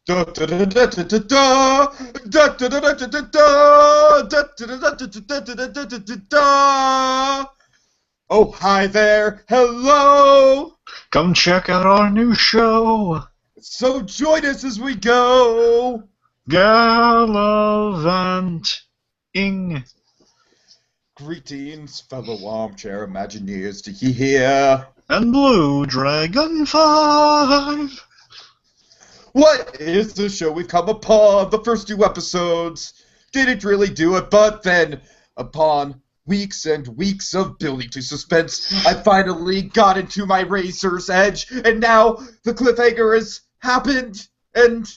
Da da da da da da da da da da da da da da da da da da. Oh, hi there. Hello. Come check out our new show, So join us as we go. Galavant-ing. Greetings, fellow armchair Imagineers, Tiki here. And BlueDragonFive. What is the show we've come upon? The first 2 episodes didn't really do it, but then, upon weeks and weeks of building to suspense, I finally got into my razor's edge, and now the cliffhanger has happened, and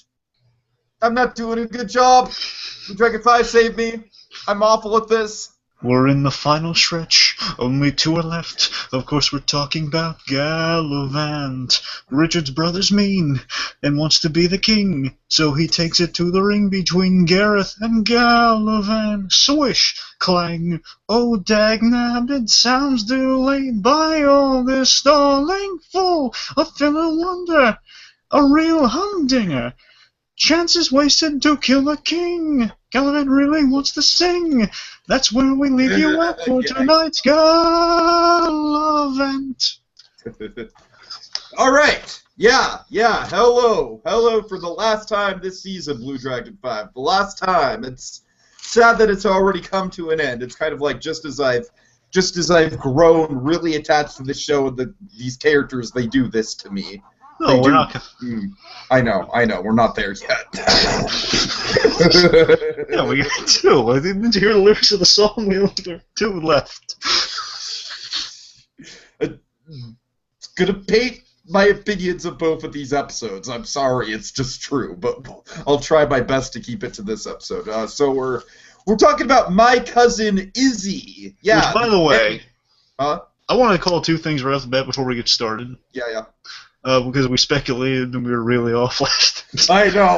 I'm not doing a good job. Dragon5 saved me. I'm awful at this. We're in the final stretch. Only 2 are left. Of course, we're talking about Galavant. Richard's brother's mean and wants to be the king, so he takes it to the ring between Gareth and Galavant. Swish, clang, oh dagnab, it sounds delayed by all this stalling, full of filler wonder, a real humdinger. Chances wasted to kill a king. Galavant really wants to sing. That's where we leave you at for tonight's Galavant. All right. Yeah. Hello for the last time this season, BlueDragonFive. The last time. It's sad that it's already come to an end. It's kind of like just as I've grown really attached to this show and these characters, they do this to me. No, we're not. I know. We're not there yet. Yeah, we got 2. Didn't you hear the lyrics of the song? We only have 2 left. It's gonna paint my opinions of both of these episodes. I'm sorry, it's just true, but I'll try my best to keep it to this episode. So we're talking about My Cousin Izzy. Yeah. Which, by the way, I want to call 2 things right off the bat before we get started. Yeah. Because we speculated and we were really off last I know.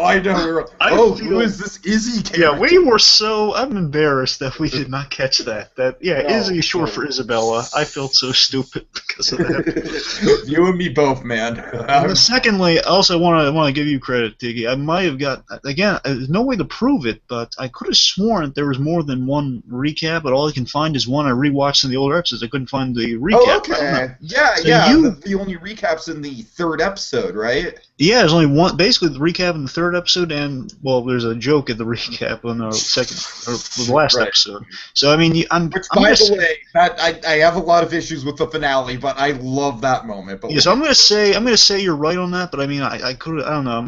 Who is this Izzy character? Yeah, we were so... I'm embarrassed that we did not catch that. Izzy is short for Isabella. I felt so stupid because of that. You and me both, man. And secondly, I also want to give you credit, Tiki. I might have got... Again, there's no way to prove it, but I could have sworn there was more than one recap, but all I can find is one I rewatched in the older episodes. I couldn't find the recap. Oh, okay. Yeah. The only recaps in the 3rd episode, right? Yeah, there's only one. Basically, the recap in the 3rd episode, and well, there's a joke at the recap on the the last episode. So I mean, by the way, I have a lot of issues with the finale, but I love that moment. But yeah, so I'm gonna say you're right on that, but I mean, I don't know.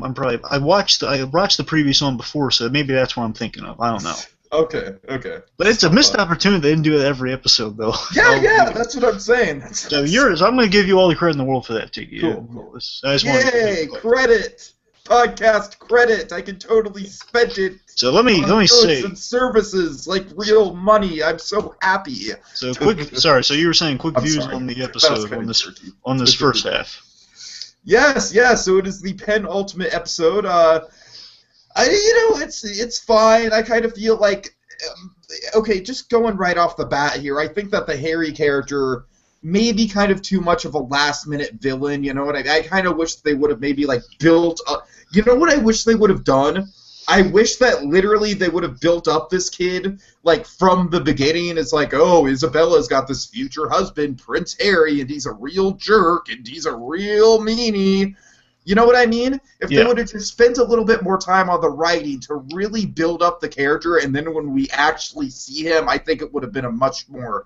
I watched the previous one before, so maybe that's what I'm thinking of. I don't know. Okay. But it's a missed opportunity. They didn't do it every episode, though. Yeah, that's what I'm saying. So yours, I'm going to give you all the credit in the world for that, Tiki. Cool. Yay, credit! Podcast credit! I can totally spend it. So let me say... and services, like real money. I'm so happy. So so you were saying quick views on the episode, on this first half. Yes, so it is the penultimate episode. It's fine. I kind of feel like, okay, just going right off the bat here, I think that the Harry character may be kind of too much of a last-minute villain, you know what I kind of wish they would have maybe, like, built up, you know what I wish they would have done? I wish that literally they would have built up this kid, like, from the beginning. It's like, oh, Isabella's got this future husband, Prince Harry, and he's a real jerk, and he's a real meanie. You know what I mean? If they would have just spent a little bit more time on the writing to really build up the character, and then when we actually see him, I think it would have been a much more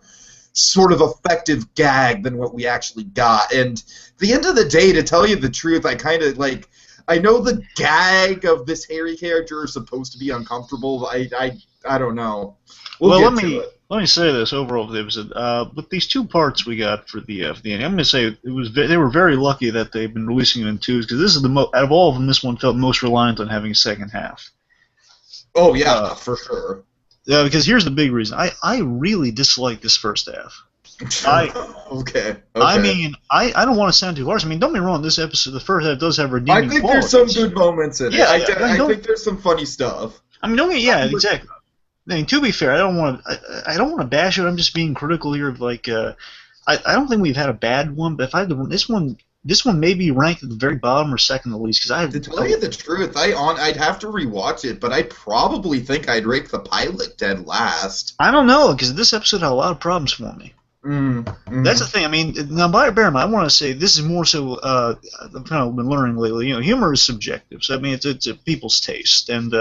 sort of effective gag than what we actually got. And at the end of the day, to tell you the truth, I kind of, like, I know the gag of this Harry character is supposed to be uncomfortable. I don't know. Let me say this overall for the episode. With these 2 parts we got for the end, I'm going to say they were very lucky that they've been releasing them in 2s, because this is out of all of them, this one felt most reliant on having a second half. Oh yeah, for sure. Yeah, because here's the big reason. I really dislike this first half. Okay. I mean, I don't want to sound too harsh. I mean, don't get me wrong. This episode, the first half, does have redeeming qualities. I think there's some good moments in it. I think there's some funny stuff. I mean, exactly. I mean, to be fair, I don't want to bash it. I'm just being critical here. Of like, I don't think we've had a bad one, but if I had to, this one this one may be ranked at the very bottom or second at least, because To tell you the truth, I'd have to rewatch it, but I probably think I'd rank the pilot dead last. I don't know, because this episode had a lot of problems for me. That's the thing. I mean, now, bear in mind, I want to say this is more so. I've kind of been learning lately. Humor is subjective. So I mean, it's a people's taste, and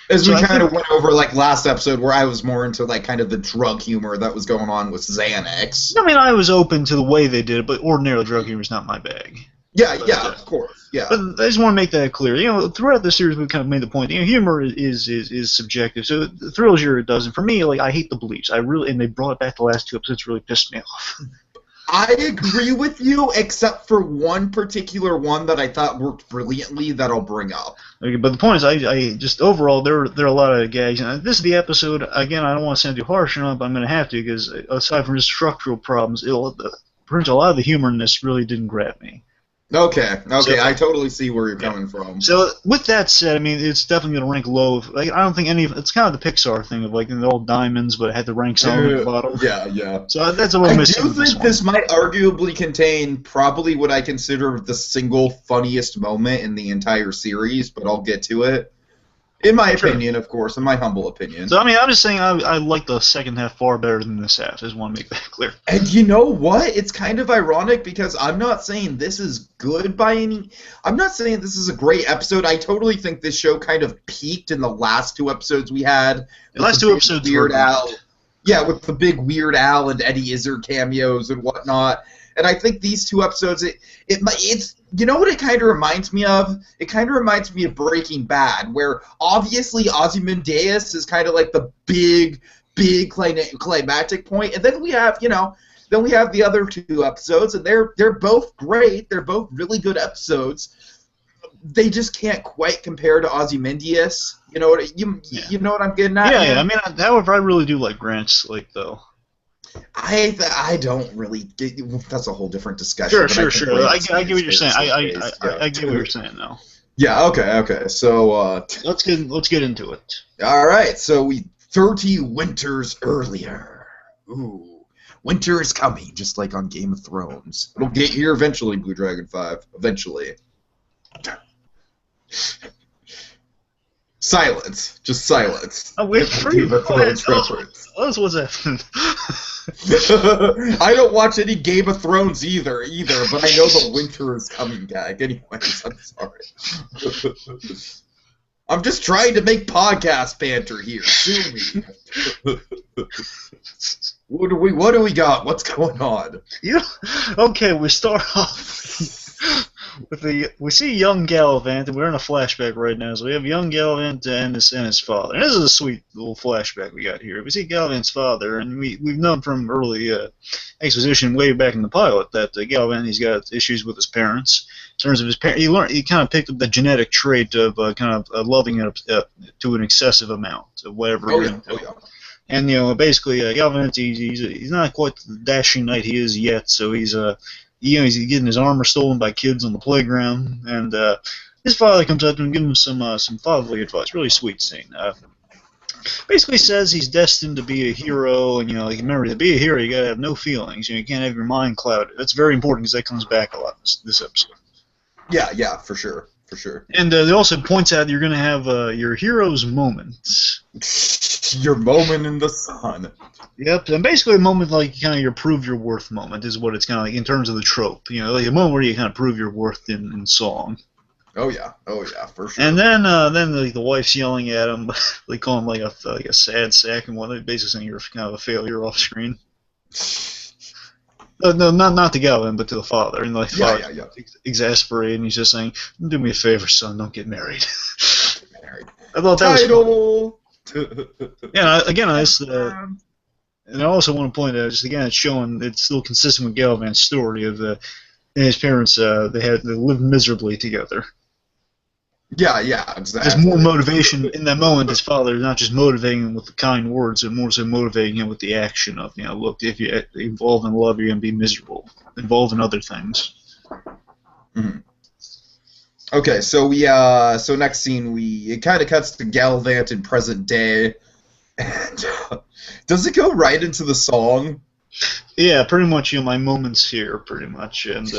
as we kind of went over like last episode, where I was more into like kind of the drug humor that was going on with Xanax. I mean, I was open to the way they did it, but ordinarily drug humor is not my bag. Yeah, of course, yeah. But I just want to make that clear. Throughout the series, we've kind of made the point. Humor is subjective. So the Thrills year it does, and for me, like I hate the bleach. And they brought it back the last 2 episodes. Really pissed me off. I agree with you, except for one particular one that I thought worked brilliantly that I'll bring up. Okay, but the point is, I just overall there are a lot of gags. And this is the episode. Again, I don't want to sound too harsh on it, but I'm going to have to because aside from just structural problems, a lot of the humor in this really didn't grab me. Okay, so, I totally see where you're coming from. So, with that said, I mean, it's definitely going to rank low. Like, I don't think it's kind of the Pixar thing of, like, they're all diamonds, but it had to rank something at the bottom. Yeah. So, that's a little missing. I do think this might arguably contain probably what I consider the single funniest moment in the entire series, but I'll get to it. In my opinion, of course, in my humble opinion. So, I mean, I'm just saying I like the second half far better than this half. I just want to make that clear. And you know what? It's kind of ironic because I'm not saying this is good by any... I'm not saying this is a great episode. I totally think this show kind of peaked in the last 2 episodes we had. The last 2 episodes Weird Al. Yeah, with the big Weird Al and Eddie Izzard cameos and whatnot. And I think these 2 episodes, it's you know what it kind of reminds me of? It kind of reminds me of Breaking Bad, where obviously Ozymandias is kind of like the big climactic point, and then we have the other 2 episodes, and they're both great. They're both really good episodes. They just can't quite compare to Ozymandias. You know what you know what I'm getting at? Yeah. I mean, however, I really do like Grant's Lake though. I don't really get, that's a whole different discussion. Sure. I get what you're saying. I get what you're saying now. Yeah. Okay. So let's get into it. All right. So 30 winters earlier. Ooh, winter is coming, just like on Game of Thrones. It'll get here eventually, BlueDragonFive. Eventually. Silence. Just silence. Oh, wait for you. Tell us what's happening. I don't watch any Game of Thrones either, but I know the winter is coming gag. Anyways, I'm sorry. I'm just trying to make podcast banter here. Sue me. What do we got? What's going on? Okay, we start off we see young Galavant, and we're in a flashback right now. So we have young Galavant and his father. And this is a sweet little flashback we got here. We see Galavant's father, and we've known from early exposition way back in the pilot that Galavant, he's got issues with his parents. In terms of his parents, he kind of picked up the genetic trait of loving it to an excessive amount of whatever you're into. And basically, Galavant, he's not quite the dashing knight he is yet. So he's he's getting his armor stolen by kids on the playground, and his father comes up to him and gives him some fatherly advice. Really sweet scene. Basically says he's destined to be a hero, and remember, to be a hero, you gotta have no feelings. You can't have your mind clouded. That's very important because that comes back a lot this episode. Yeah, for sure. And they also points out you're gonna have your hero's moments. Your moment in the sun. Yep, and basically a moment like kind of your prove your worth moment is what it's kind of like in terms of the trope. Like a moment where you kind of prove your worth in song. Oh yeah, for sure. And then the wife's yelling at him, they call him like a sad sack and whatnot, basically saying you're kind of a failure off screen. No, not to Galvin, but to the father. And the father exasperated, and he's just saying, "Do me a favor, son, don't get married." I thought that was fun. Yeah, again, and I also want to point out, just again, it's showing it's still consistent with Galavant's story of his parents. They lived miserably together. Yeah, exactly. There's more motivation in that moment. His father is not just motivating him with the kind words, but more so motivating him with the action of, look, if you involve in love, you're going to be miserable. Involve in other things. Mm-hmm. Okay, so so next scene, it kind of cuts to Galavant in present day, and does it go right into the song? Yeah, pretty much. My moments here, pretty much, and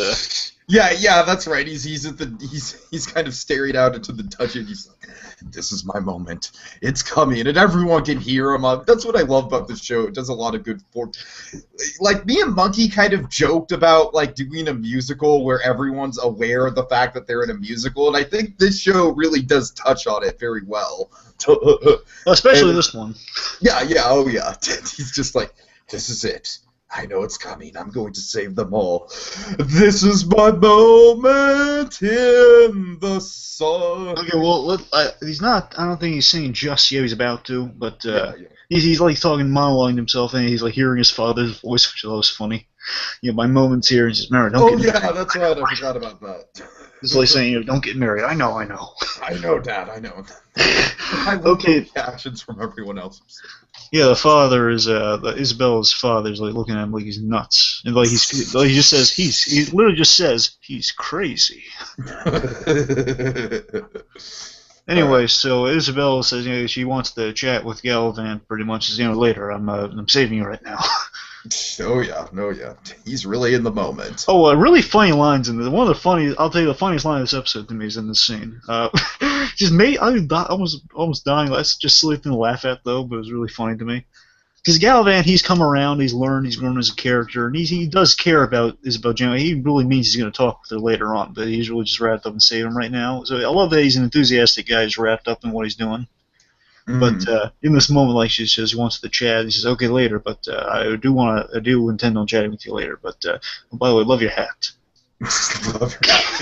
Yeah, that's right. He's kind of staring out into the dungeon. He's like, "This is my moment. It's coming," and everyone can hear him. That's what I love about this show. It does a lot of good for. Like me and Monkey kind of joked about like doing a musical where everyone's aware of the fact that they're in a musical, and I think this show really does touch on it very well. especially this one. Yeah, oh yeah. He's just like, "This is it. I know it's coming. I'm going to save them all. This is my moment in the sun." Okay, well, he's not. I don't think he's singing just yet. He's about to, but Yeah. he's like talking, monologuing to himself, and he's like hearing his father's voice, which I thought was funny. My moments here, and just married. Don't get married. That's right. I forgot about that. It's like saying, don't get married. I know. I know, Dad. I know. I love Okay. reactions from everyone else. Yeah, the father is Isabella's father is like looking at him like he's nuts, and like he just says he literally just says he's crazy. Anyway, so Isabella says she wants to chat with Galavant pretty much. Says later. I'm saving you right now. Oh yeah. He's really in the moment. Oh, really funny lines in this. One of the funniest. I'll tell you the funniest line of this episode to me is in this scene. Just made I was almost dying. That's just silly thing to laugh at though, but it was really funny to me. Because Galavant, he's come around, he's grown as a character, and he does care about Isabel Gemma. He really means he's going to talk with her later on, but he's really just wrapped up in saving him right now. So I love that he's an enthusiastic guy who's wrapped up in what he's doing. But in this moment, like she says, he wants to chat. He says, "Okay, later, but I do intend on chatting with you later. But by the way, love your hat." Love your hat.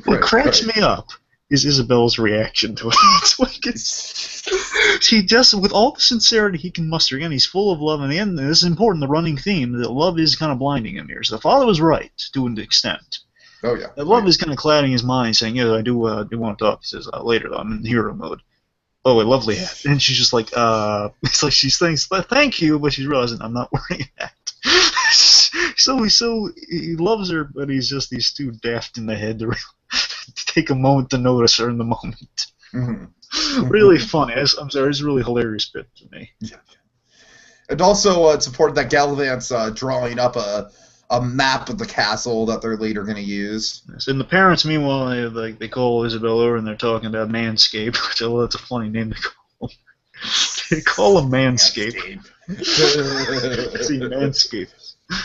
What cracks me up is Isabella's reaction to it. It's like he just, with all the sincerity he can muster. Again, he's full of love, and again, this is important. The running theme that love is kind of blinding him here. So the father was right to an extent. Oh yeah. That love is kind of clouding his mind, saying, "Yeah, I do want to talk." He says, "Later, though, I'm in hero mode." Oh, a lovely hat. And she's just like, it's like she thinks, "Thank you," but she's realizing I'm not wearing a hat. So he loves her, but he's too daft in the head to take a moment to notice her in the moment. Mm-hmm. Really funny. I'm sorry, it's a really hilarious bit to me. Yeah. And also, it's important that Galavant's drawing up a map of the castle that they're later going to use. And the parents, meanwhile, they call Isabel over and they're talking about Manscape, which I love. That's a funny name to call him. They call him Manscape. See, Manscape.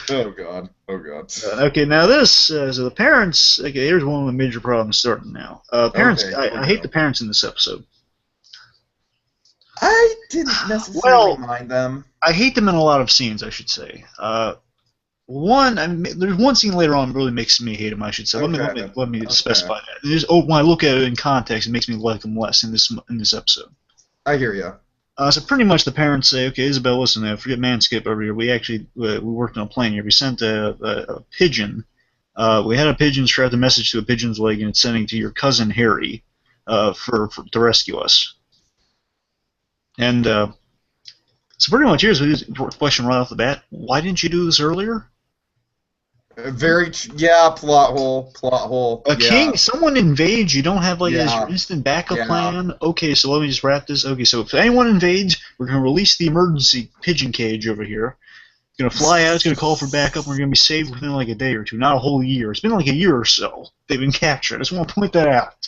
Oh God. Okay, now this, so the parents, okay, here's one of the major problems starting now. Parents, okay, I hate the parents in this episode. I didn't necessarily mind them. I hate them in a lot of scenes, I should say. There's one scene later on that really makes me hate him, I should say. Okay. Let me specify that. When I look at it in context, it makes me like them less in this episode. I hear you. So pretty much the parents say, "Okay, Isabel, listen, forget Manscape over here. We actually we worked on a plane here. We sent a pigeon. We had a pigeon strapped a message to a pigeon's leg, and it's sending to your cousin Harry to rescue us." And so pretty much here's the question right off the bat: why didn't you do this earlier? Plot hole. King, someone invades, you don't have this instant backup plan. Okay, so let me just wrap this. Okay, so if anyone invades, we're going to release the emergency pigeon cage over here. It's going to fly out, it's going to call for backup, and we're going to be saved within like a day or two, not a whole year. It's been like a year or so they've been captured. I just want to point that out.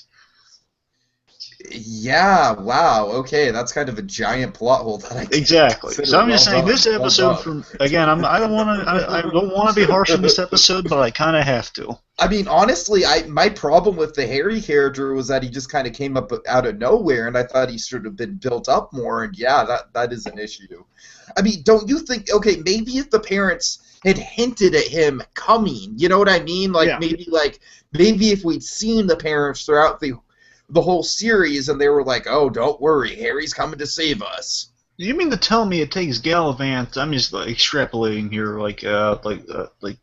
Yeah, wow, okay, that's kind of a giant plot hole that I can't Exactly. So I'm just saying this episode I don't want to be harsh on this episode, but I kind of have to. I mean, honestly, my problem with the Harry character was that he just kind of came up out of nowhere, and I thought he should have been built up more, and yeah, that is an issue. I mean, don't you think, okay, maybe if the parents had hinted at him coming, you know what I mean? Maybe if we'd seen the parents throughout the whole series, and they were like, "Oh, don't worry, Harry's coming to save us." You mean to tell me it takes Galavant? I'm just extrapolating here, like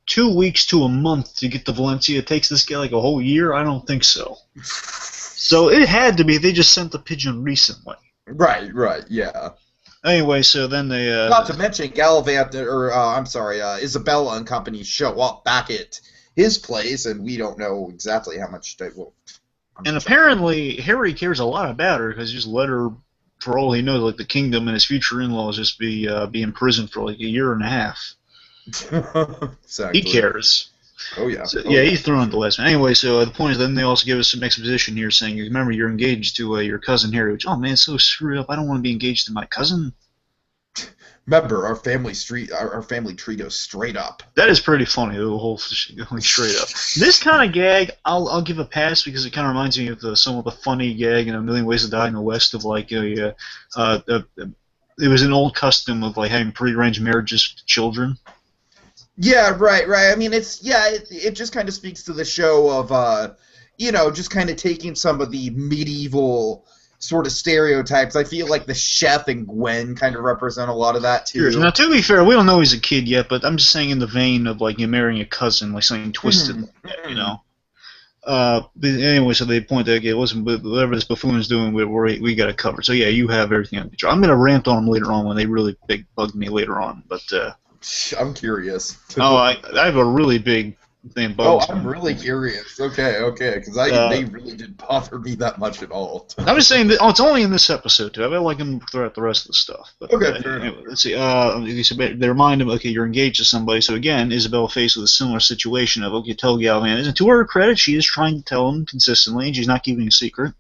2 weeks to a month to get to Valencia. It takes this guy like a whole year? I don't think so. So it had to be. They just sent the pigeon recently. Right, yeah. Anyway, so then they. Not to mention Galavant, Isabella and company show up back at his place, and we don't know exactly how much they will. And apparently, Harry cares a lot about her because he just let her for all he knows, like the kingdom and his future in-laws just be in prison for like a year and a half. Exactly. He cares. Oh yeah. So, Oh, yeah, he's thrown at the last minute. Anyway, so the point is, then they also give us some exposition here saying, remember, you're engaged to your cousin Harry, which, oh man, it's so screwed up. I don't want to be engaged to my cousin. Remember, our family tree goes straight up. That is pretty funny, the whole going straight up. This kind of gag, I'll give a pass because it kind of reminds me of some of the funny gag in A Million Ways to Die in the West of like it was an old custom of like having prearranged marriages with children. Yeah, right. I mean, it just kind of speaks to the show of, just kind of taking some of the medieval sort of stereotypes. I feel like the chef and Gwen kind of represent a lot of that, too. Sure. Now, to be fair, we don't know he's a kid yet, but I'm just saying in the vein of, like, you're marrying a cousin, like something twisted, you know. But anyway, so they point out, okay, listen, whatever this buffoon is doing, we got it covered. So, yeah, you have everything under control. I'm going to rant on them later on when they really bugged me later on, but... I'm curious. I have a really big thing. I'm really curious. Okay, because they really didn't bother me that much at all. I'm just saying that it's only in this episode too. I like them throughout the rest of the stuff. But, okay, fair anyway, let's see. They remind him, okay, you're engaged to somebody. So again, Isabel faced with a similar situation of, okay, tell Galavant. And to her credit, she is trying to tell him consistently, and she's not keeping a secret.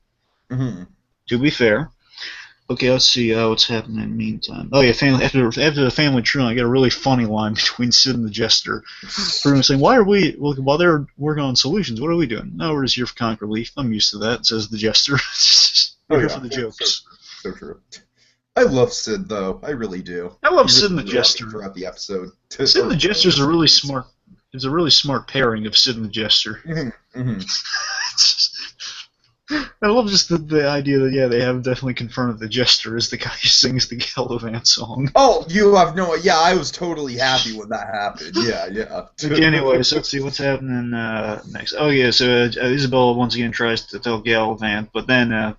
Mm-hmm. To be fair. Okay, let's see what's happening in the meantime. Oh yeah, after the family tree, I get a really funny line between Sid and the Jester. Everyone's saying, while they're working on solutions, what are we doing? No, we're just here for comic relief. I'm used to that, says the Jester. We're here for the jokes. So true. I love Sid, though. I really do. I love Sid and the Jester. Throughout the episode. Sid and the Jester is a really smart. It's a really smart pairing of Sid and the Jester. Mm-hmm. I love just the idea that they have definitely confirmed that the Jester is the guy who sings the Galavant song. Oh, you have no... Yeah, I was totally happy when that happened. Yeah. Okay, anyway, so let's see what's happening next. Oh yeah, so Isabella once again tries to tell Galavant, but then... now,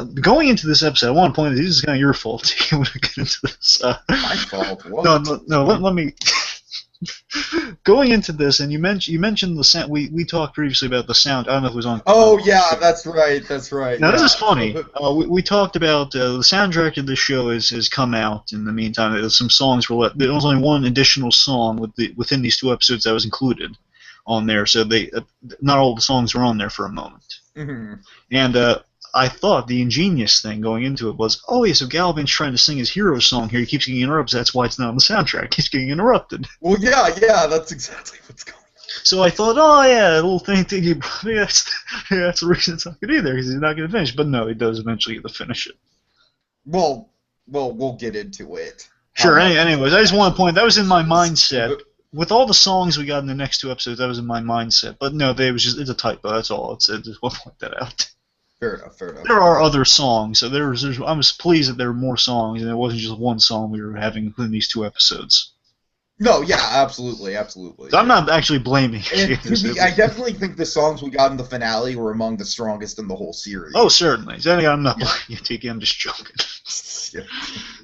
going into this episode, I want to point out this is kind of your fault. I'm going to get into this. My fault? What? No, let me... Going into this, and you mentioned the sound. We talked previously about the sound. I don't know if it was on. Oh yeah, that's right. Now this is funny. We talked about the soundtrack of the show has come out. In the meantime, there's some songs were there was only one additional song within these two episodes that was included on there. So not all the songs were on there for a moment. Mm-hmm. And I thought the ingenious thing going into it was, oh yeah, so Galavant's trying to sing his hero song here. He keeps getting interrupted. That's why it's not on the soundtrack. He keeps getting interrupted. Well, yeah, that's exactly what's going on. So I thought, oh yeah, a little thing. That's the reason it's not going to be there, because he's not going to finish. But no, he does eventually get to finish it. Well, we'll get into it. Sure. Anyways, I just want to point that was in my mindset. With all the songs we got in the next two episodes, that was in my mindset. But no, it's a typo. That's all. I just want to point that out. Fair enough. There are other songs, so I was pleased that there were more songs, and it wasn't just one song we were having in these two episodes. No, yeah, absolutely. So I'm not actually blaming you. I definitely think the songs we got in the finale were among the strongest in the whole series. Oh, certainly. So I'm not blaming you, Tiki. I'm just joking. Yeah.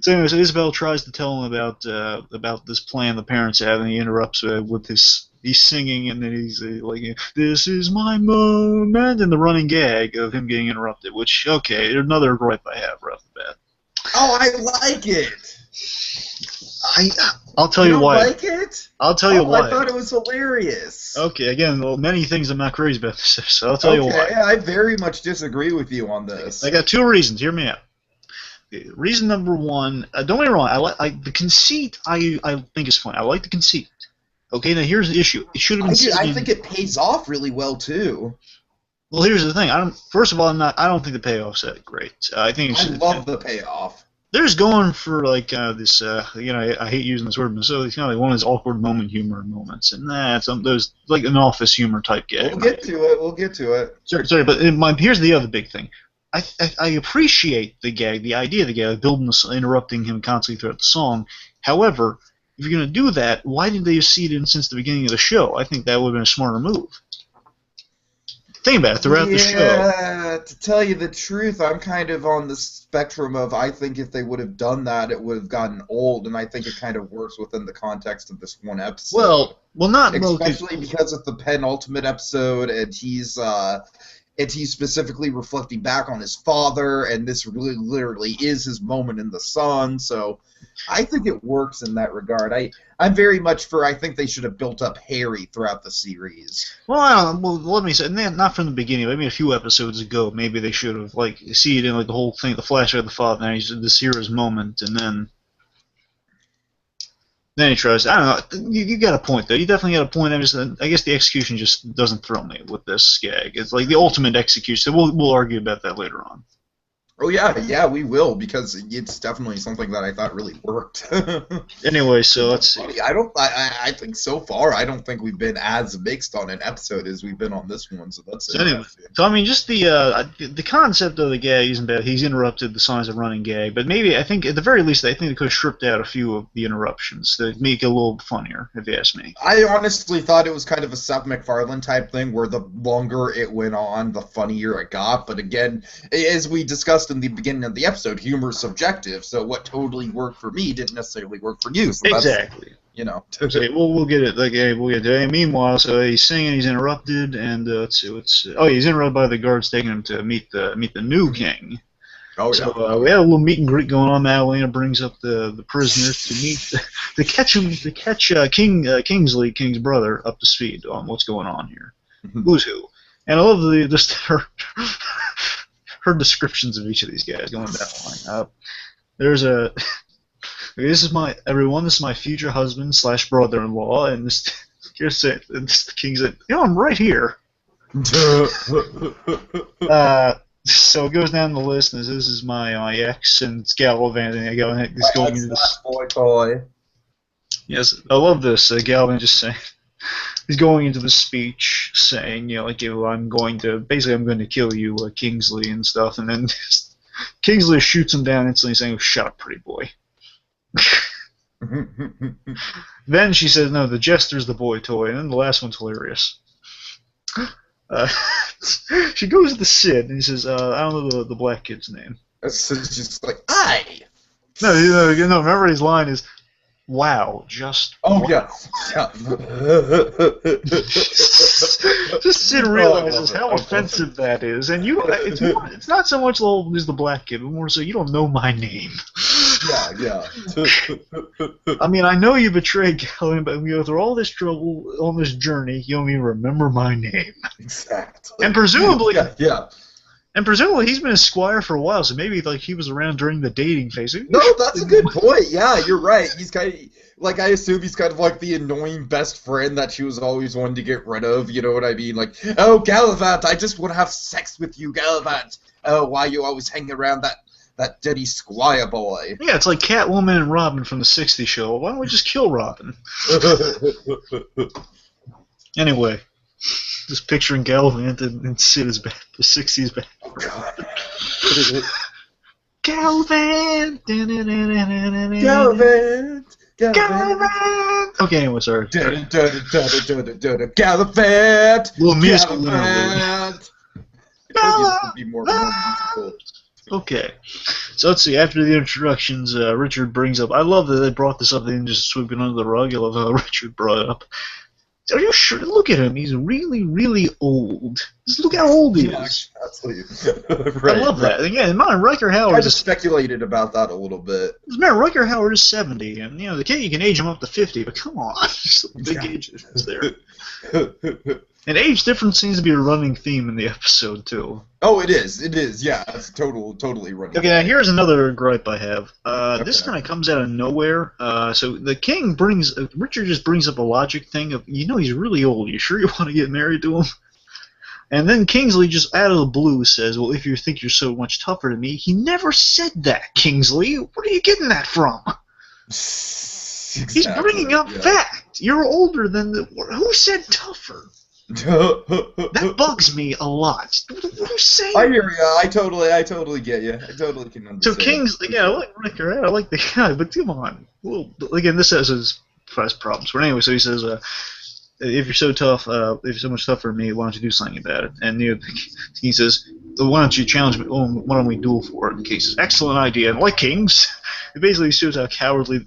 So anyway, Isabel tries to tell him about this plan the parents have, and he interrupts with his... He's singing, and then he's like, "This is my moment," and the running gag of him getting interrupted. Which, okay, another gripe I have right off the bat. Oh, I like it. I'll tell you why. You like it? I'll tell you why. I thought it was hilarious. Okay, again, many things I'm not crazy about this, so I'll tell you why. I very much disagree with you on this. I got two reasons. Hear me out. Reason number one, don't get me wrong. The conceit. I think is fun. I like the conceit. Okay, now here's the issue. It should have been. I think it pays off really well too. Well, here's the thing. First of all, I don't think the payoff's that great. I think I love the payoff. They're just going for like this. I hate using this word, but so it's kind of like one of those awkward humor moments, and those like an office humor type gag. We'll get to it. Sorry, but here's the other big thing. I appreciate the gag, the idea of the gag, building interrupting him constantly throughout the song. However, if you're going to do that, why didn't they have seeded him since the beginning of the show? I think that would have been a smarter move. Think about it throughout the show. Yeah, to tell you the truth, I'm kind of on the spectrum of I think if they would have done that, it would have gotten old, and I think it kind of works within the context of this one episode. Well, not especially because of the penultimate episode, and he's he's specifically reflecting back on his father, and this really literally is his moment in the sun. So I think it works in that regard. I'm very much for, I think they should have built up Harry throughout the series. Well, I don't know. Well, let me say, not from the beginning. Maybe a few episodes ago, maybe they should have see it in the whole thing, the flashback of the father. Now he's this hero's moment, and then he tries. I don't know. You got a point though. You definitely got a point. I guess the execution just doesn't thrill me with this gag. It's like the ultimate execution. We'll argue about that later on. Oh yeah, we will, because it's definitely something that I thought really worked. Anyway, so let's see. I think so far I don't think we've been as mixed on an episode as we've been on this one. So that's anyway. So I mean, just the concept of the gag isn't bad. He's interrupted the signs of running gag, but maybe I think at the very least they could have stripped out a few of the interruptions to make it a little funnier, if you ask me. I honestly thought it was kind of a Seth MacFarlane type thing, where the longer it went on, the funnier it got. But again, as we discussed in the beginning of the episode, humor is subjective, so what totally worked for me didn't necessarily work for you. So exactly. Okay, we'll get it. We'll get it. Meanwhile, so he's singing, he's interrupted, and he's interrupted by the guards taking him to meet the new king. Oh, so we had a little meet and greet going on. Madalena brings up the prisoners to meet to catch Kingsley, King's brother, up to speed on what's going on here. Who's who? And I love her descriptions of each of these guys going down the line. This is my future husband / brother-in-law, and the king said, I'm right here. So it goes down the list, and this is my ex, and it's Galavant, and it's going into this. Boy. Yes, I love this. Galavant just saying. He's going into the speech saying, I'm going to kill you, Kingsley, and stuff, and then Kingsley shoots him down instantly, saying, "Shut up, pretty boy." Then she says, "No, the jester's the boy toy," and then the last one's hilarious. She goes to Sid, and he says, "I don't know the black kid's name." Sid's just like, "Aye." No. Remember his line is, "Wow, just." Oh, wow. Yeah. Just Sid realizes how offensive that is, and it's not so much who's the black kid, but more so you don't know my name. Yeah. I mean, I know you betrayed Galavant, but we go through all this trouble on this journey, you don't even remember my name. Exactly. And presumably, yeah. And presumably he's been a squire for a while, so maybe he was around during the dating phase. No, that's a good point. Yeah, you're right. He's kind of I assume he's kind of like the annoying best friend that she was always wanting to get rid of. You know what I mean? Like, oh, Galavant, I just want to have sex with you, Galavant. Oh, why you always hanging around that dirty squire boy? Yeah, it's like Catwoman and Robin from the '60s show. Why don't we just kill Robin? Anyway. Just picturing Galavant and Sid is back. The '60s back. Oh, God. Galavant! Galavant! Okay, anyway, sorry. Galavant! Little musical Galavant! Would be more musical. Okay, so let's see. After the introductions, Richard brings up. I love that they brought this up. They didn't just sweep it under the rug. I love how Richard brought it up. Are you sure? Look at him. He's really, really old. Just look how old he is. Right, I love that. Again, Riker Howard. I just speculated about that a little bit. Riker Howard is 70, and the kid you can age him up to 50, but come on, just a big age difference there. And age difference seems to be a running theme in the episode too. Oh, it is. It is. Yeah, it's totally running. Okay, now here's another gripe I have. This kind of comes out of nowhere. So the king Richard just brings up a logic thing of, he's really old. You sure you want to get married to him? And then Kingsley just out of the blue says, well, if you think you're so much tougher than me, he never said that, Kingsley. Where are you getting that from? Exactly, he's bringing up fact. You're older than who said tougher? That bugs me a lot. What are you saying? I hear you. I totally get you. I totally can understand. So Kingsley, I like Riker. I like the guy, but come on. Well, again, this has his problems. But anyway, so he says, if you're so tough, if you're so much tougher than me, why don't you do something about it? And he says, why don't you challenge me? Why don't we duel for it? In case, excellent idea. And like kings, it basically shows how cowardly,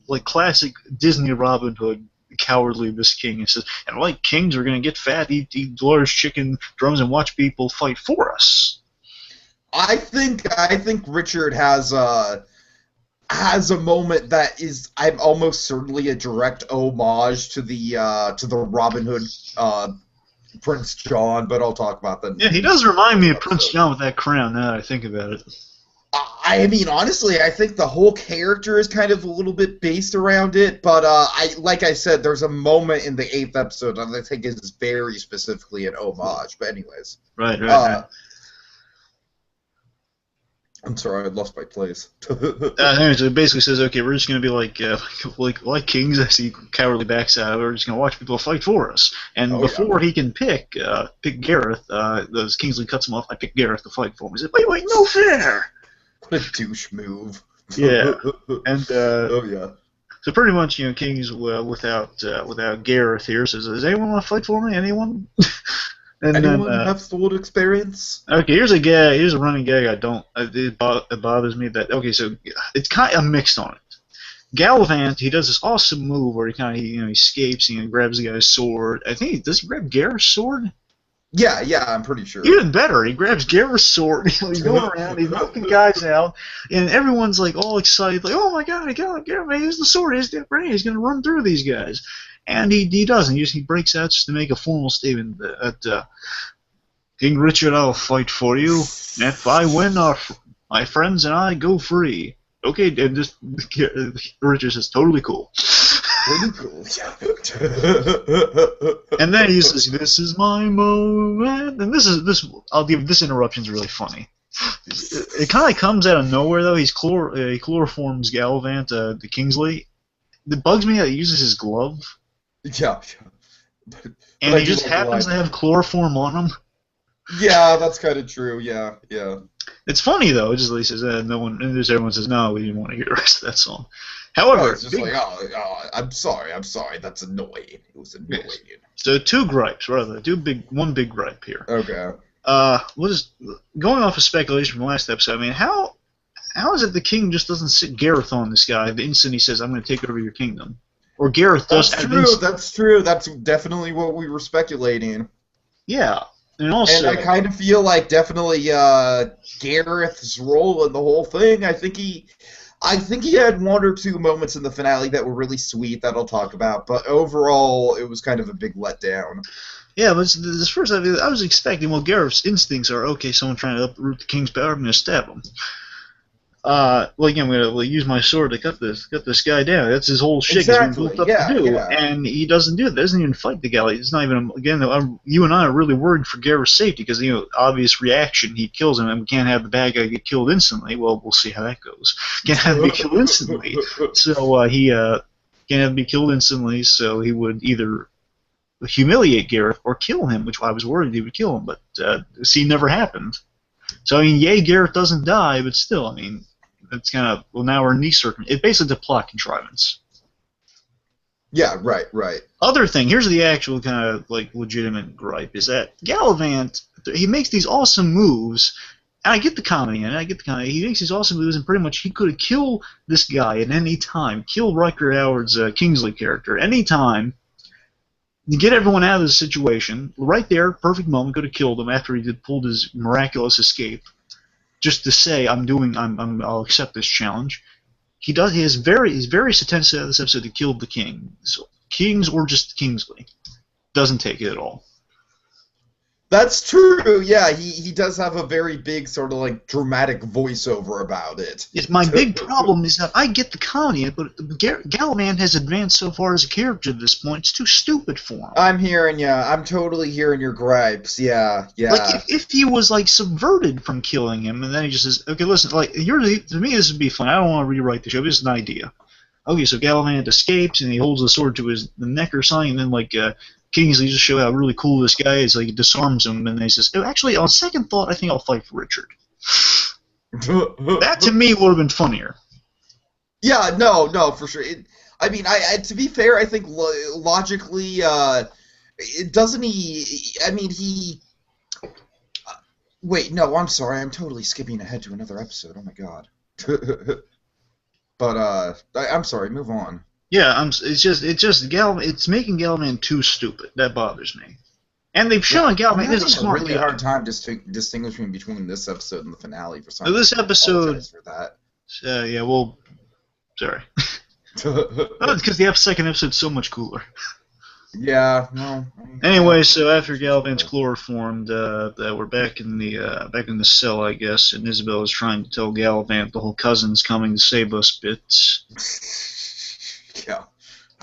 like classic Disney Robin Hood cowardly this king. He says, and like kings are going to get fat, eat large chicken drums, and watch people fight for us. I think Richard has a moment that is, I'm almost certainly a direct homage to the Robin Hood Prince John, but I'll talk about that. Yeah, he does remind me of Prince John with that crown. Now that I think about it. I mean, honestly, I think the whole character is kind of a little bit based around it, but like I said, there's a moment in the 8th episode that I think is very specifically an homage. But anyways, right. I'm sorry, I lost my place. Anyways, it basically says, okay, we're just going to be like kings. I see cowardly backside. We're just going to watch people fight for us. And before he can pick Gareth, those Kingsley cuts him off. I pick Gareth to fight for him. He said, wait, no fair. What a douche move. Yeah, and so pretty much, King's without Gareth here says, does anyone want to fight for me? Anyone? And anyone have sword experience? Okay, here's a gag. Here's a running gag. It bothers me that. Okay, so it's kind of mixed on it. Galavant, he does this awesome move where he escapes and he grabs the guy's sword. I think does he grab Gareth's sword? Yeah, I'm pretty sure. Even better, he grabs Gareth's sword. He's going around, he's knocking guys out, and everyone's like all excited, like, "Oh my God, Gareth, here's the sword! He's gonna run through these guys." And he doesn't. He breaks out just to make a formal statement that King Richard, I'll fight for you. And if I win, my friends and I go free. Okay, and just Richard says, totally cool. Really cool. And then he says, "This is my moment." And I'll give this interruption's really funny. It kind of comes out of nowhere though. He chloroforms Galavant, the Kingsley. It bugs me that he uses his glove. Yeah. And he just happens to have chloroform on him. Yeah, that's kind of true. Yeah. It's funny though. It just he says no one, and everyone says no, we didn't want to hear the rest of that song. However, it's just like, I'm sorry, that's annoying. It was annoying. So two gripes, rather, one big gripe here. Okay. Going off of speculation from last episode. I mean, how is it the king just doesn't sit Gareth on this guy the instant he says, "I'm going to take over your kingdom"? Or Gareth does. That's true. That's definitely what we were speculating. Yeah. And also, I kind of feel like definitely Gareth's role in the whole thing. I think he had one or two moments in the finale that were really sweet that I'll talk about, but overall it was kind of a big letdown. Yeah, but this first I was expecting, Gareth's instincts are, okay, someone trying to uproot the king's power, I'm going to stab him. I'm going to use my sword to cut this guy down. That's his whole shit. Exactly. He's been built up to do. Yeah. And he doesn't do that. He doesn't even fight the guy. It's not even, you and I are really worried for Gareth's safety because, obvious reaction, he kills him, and we can't have the bad guy get killed instantly. Well, we'll see how that goes. Can't have him be killed instantly. So he can't have him be killed instantly, so he would either humiliate Gareth or kill him, which I was worried he would kill him, but never happened. So, yay, Gareth doesn't die, but still, it's kind of, now we're in these circumstances. It's basically the plot contrivance. Yeah, right. Other thing, here's the actual kind of, legitimate gripe, is that Galavant, he makes these awesome moves, and I get the comedy in it, he makes these awesome moves, and pretty much he could have killed this guy at any time, kill Riker Howard's Kingsley character any time, to get everyone out of the situation. Right there, perfect moment, could have killed him after he pulled his miraculous escape. Just to say, I'll accept this challenge. He's very sentenced out of this episode to kill the king. So, kings or just Kingsley. Doesn't take it at all. That's true, yeah. He does have a very big sort of dramatic voiceover about it. Yes, my big problem is that I get the comedy, but Galavant has advanced so far as a character at this point, it's too stupid for him. I'm hearing you. I'm totally hearing your gripes, yeah. If he was, subverted from killing him, and then he just says, okay, listen, to me this would be fun. I don't want to rewrite the show, but it's an idea. Okay, so Galavant escapes, and he holds the sword to the neck or something, and then, Kingsley just show how really cool this guy is. He disarms him, and then he says, actually, on second thought, I think I'll fight for Richard. That, to me, would have been funnier. Yeah, no, for sure. To be fair, I think logically, doesn't he... wait, no, I'm sorry. I'm totally skipping ahead to another episode. Oh, my God. But, I'm sorry. Move on. Yeah, it's making Galavant too stupid. That bothers me. And they've shown Galavant is a smart really guy. hard time distinguishing between this episode and the finale for some Now, this reason. episode, I apologize for that. yeah, well, sorry. Because the second episode's so much cooler. Yeah, no. Anyway, so after Galavant's chloroformed, we're back in the cell, I guess, and Isabel is trying to tell Galavant the whole cousin's coming to save us bits. Yeah.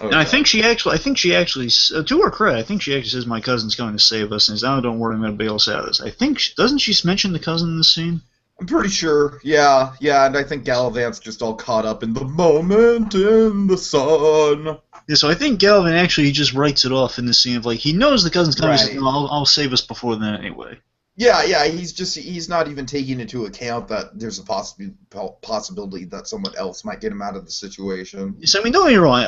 Oh, And I think she actually, to her credit, I think she actually says my cousin's coming to save us, and says, "Oh, don't worry, I'm going to bail us out of this." I think doesn't she mention the cousin in the scene? I'm pretty sure. Yeah, and I think Galavant's just all caught up in the moment in the sun. Yeah, so I think Galavant actually just writes it off in the scene of like he knows the cousin's coming. Right. Says, no, I'll save us before then anyway. Yeah, he's not even taking into account that there's a possibility that someone else might get him out of the situation. So I mean, don't get me wrong.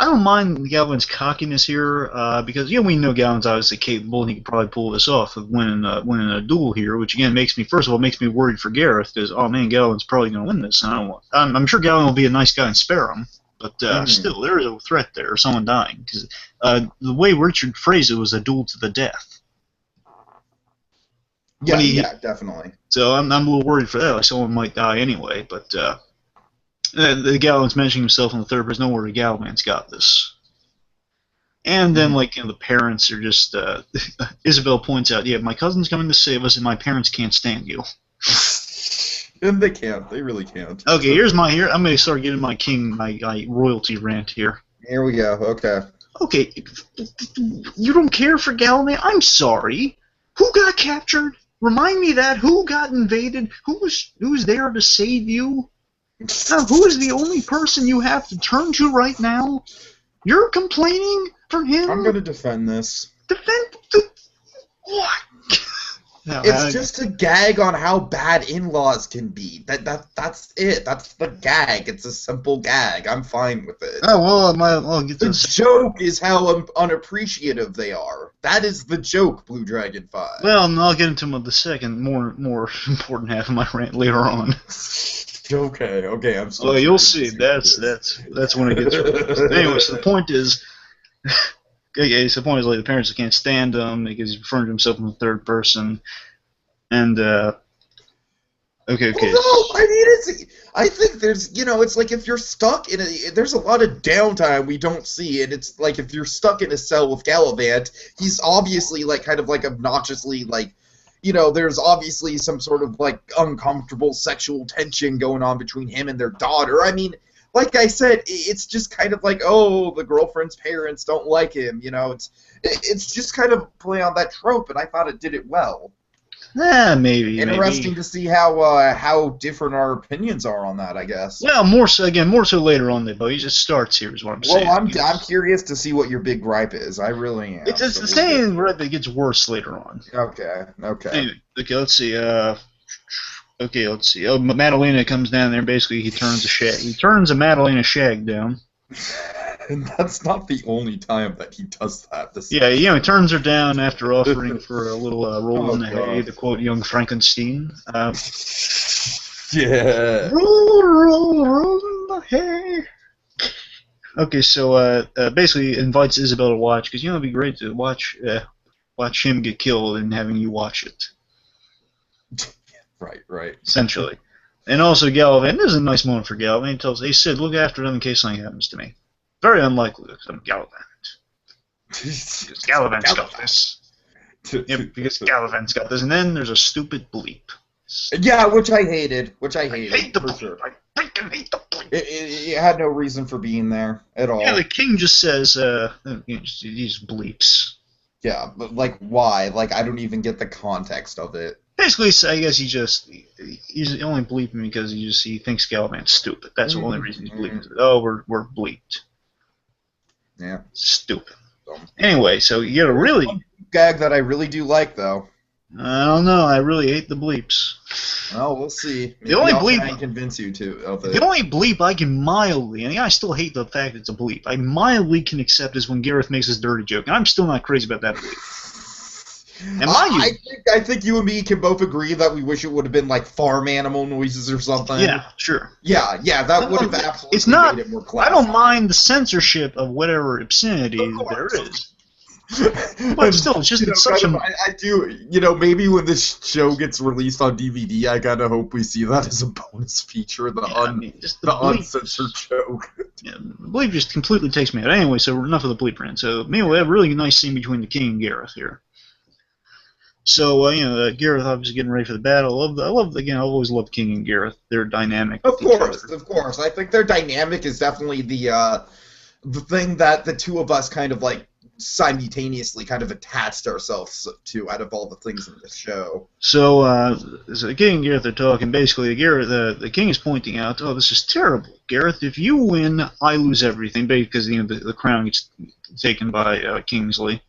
I don't mind Galavant's cockiness here because we know Galavant's obviously capable and he could probably pull this off of winning a duel here, which again makes me worried for Gareth because oh man, Galavant's probably going to win this. And I'm sure Galavant will be a nice guy and spare him, but still there is a threat there, someone dying because the way Richard phrased it was a duel to the death. Yeah, definitely. So I'm a little worried for that. Like someone might die anyway. But the Galavant's mentioning himself in the third person. Don't worry, Galavant's got this. And then the parents are just. Isabel points out, yeah, my cousin's coming to save us, and my parents can't stand you. And they can't. They really can't. Okay, I'm gonna start getting my royalty rant here. Here we go. Okay. Okay, you don't care for Galavant? I'm sorry. Who got captured? Remind me that. Who got invaded? Who's there to save you? Now, who is the only person you have to turn to right now? You're complaining for him? I'm going to defend this. What? No, it's just a gag on how bad in-laws can be. That's it. That's the gag. It's a simple gag. I'm fine with it. Oh, well, I'll get this. The joke is how unappreciative they are. That is the joke, BlueDragonFive. Well, I'll get into the second, more important half of my rant later on. Okay, I'm sorry. Well, you'll see. That's when it gets anyway, so the point is... the point is the parents can't stand him because he's referring to himself in the third person, and okay. Well, no, I mean I think there's it's like if you're stuck in there's a lot of downtime we don't see, and it's like if you're stuck in a cell with Galavant, he's obviously kind of obnoxiously there's obviously some sort of uncomfortable sexual tension going on between him and their daughter. I mean. Like I said, it's just kind of the girlfriend's parents don't like him, It's just kind of play on that trope, and I thought it did it well. Maybe. Interesting to see how different our opinions are on that, I guess. Well, more so later on, though. He just starts here, is what I'm saying. Well, I'm curious to see what your big gripe is. I really am. It's the same gripe that gets worse later on. Okay. Anyway, let's see. Okay, let's see. Oh, Madalena comes down there. Basically, he turns a Madalena shag down. And that's not the only time that he does that. He turns her down after offering for a little roll in the hay, to quote young Frankenstein. Yeah. Roll in the hay. Okay, so basically invites Isabel to watch, because it'd be great to watch him get killed and having you watch it. Right. Essentially. And also Galavant, this is a nice moment for Galavant. He tells, hey Sid, look after them in case something happens to me. Very unlikely because I'm Galavant. Because Galavant's got this. Yep, because Galavant's got this. And then there's a stupid bleep. Yeah, which I hated. I hate the bleep. Sure. I freaking hate the bleep. It had no reason for being there at all. Yeah, the king just says, these bleeps. Yeah, but why? I don't even get the context of it. Basically, I guess he's only bleeping because he thinks Galavant's stupid. That's the only reason he's bleeping. Oh, we're bleeped. Yeah. Stupid. Anyway, so you get a really gag that I really do like, though. I don't know. I really hate the bleeps. Well, we'll see. Maybe the only I'll bleep try and convince you of it. The only bleep I can mildly, and I still hate the fact it's a bleep. I mildly can accept is when Gareth makes his dirty joke, and I'm still not crazy about that bleep. And mind you, I think you and me can both agree that we wish it would have been like farm animal noises or something. yeah, sure. Yeah, that would have absolutely It's not. made it more classic. I don't mind the censorship of whatever obscenity there is. But still, it's just it's such I do, maybe when this show gets released on DVD, I kind of hope we see that as a bonus feature, just the uncensored joke. Yeah, the bleep just completely takes me out. Anyway, so enough of the bleep rant. So, meanwhile, we have a really nice scene between the king and Gareth here. So, Gareth obviously getting ready for the battle. I love again, I always loved King and Gareth. Their dynamic. Of course. I think their dynamic is definitely the thing that the two of us kind of like simultaneously kind of attached ourselves to out of all the things in the show. So the king and Gareth are talking. Basically, Gareth, the king is pointing out, "Oh, this is terrible, Gareth. If you win, I lose everything, because the crown gets taken by Kingsley.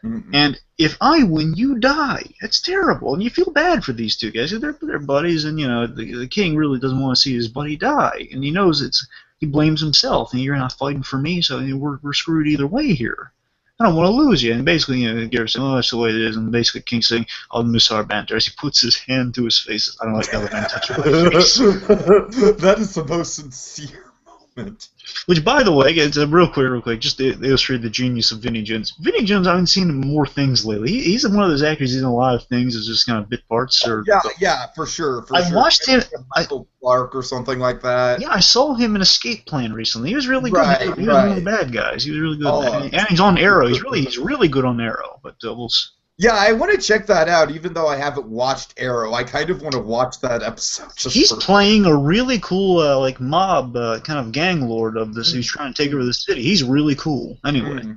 Mm-hmm. And if I win, you die. That's terrible." And you feel bad for these two guys. They're buddies, and the king really doesn't want to see his buddy die, and he knows he blames himself. And you're not fighting for me, so we're screwed either way here. I don't want to lose you. And basically, Gareth's saying, "Oh, that's the way it is." And basically, King's saying, "I'll miss our banter," as he puts his hand to his face. I don't like Galavant touching my face. That is the most sincere moment. Which, by the way, it's real quick, just to illustrate the genius of Vinnie Jones. Vinnie Jones, I haven't seen him in more things lately. He's one of those actors. He's in a lot of things. It's just kind of bit parts. Yeah, for sure. I watched him. Michael Clark or something like that. Yeah, I saw him in Escape Plan recently. He was really good. He was one of the bad guys. He was really good. And he's on Arrow. He's really good on Arrow. But we'll see. Yeah, I want to check that out, even though I haven't watched Arrow. I kind of want to watch that episode. He's playing a really cool, mob, kind of gang lord of this. He's trying to take over the city. He's really cool. Anyway,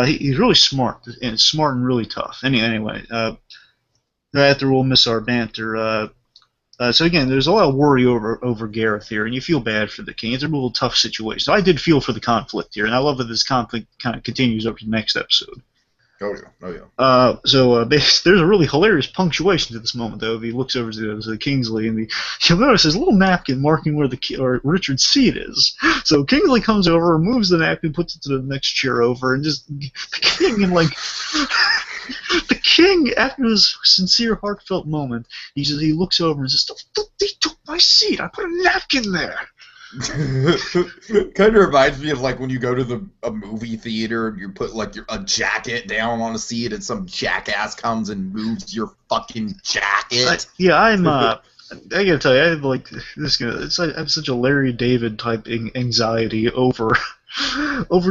he's really smart and really tough. Anyway, after we'll miss our banter. So again, there's a lot of worry over Gareth here, and you feel bad for the king. It's a real tough situation. So I did feel for the conflict here, and I love that this conflict kind of continues over the next episode. Oh yeah. So there's a really hilarious punctuation to this moment, though. If he looks over to Kingsley, and you'll notice there's a little napkin marking where Richard's seat is. So Kingsley comes over, removes the napkin, puts it to the next chair over, and just the king the king, after this sincere, heartfelt moment, he looks over and says, "They took my seat. I put a napkin there." Kind of reminds me of like when you go to a movie theater and you put like a jacket down on a seat and some jackass comes and moves your fucking jacket. I gotta tell you, I have like this. I have such a Larry David type anxiety over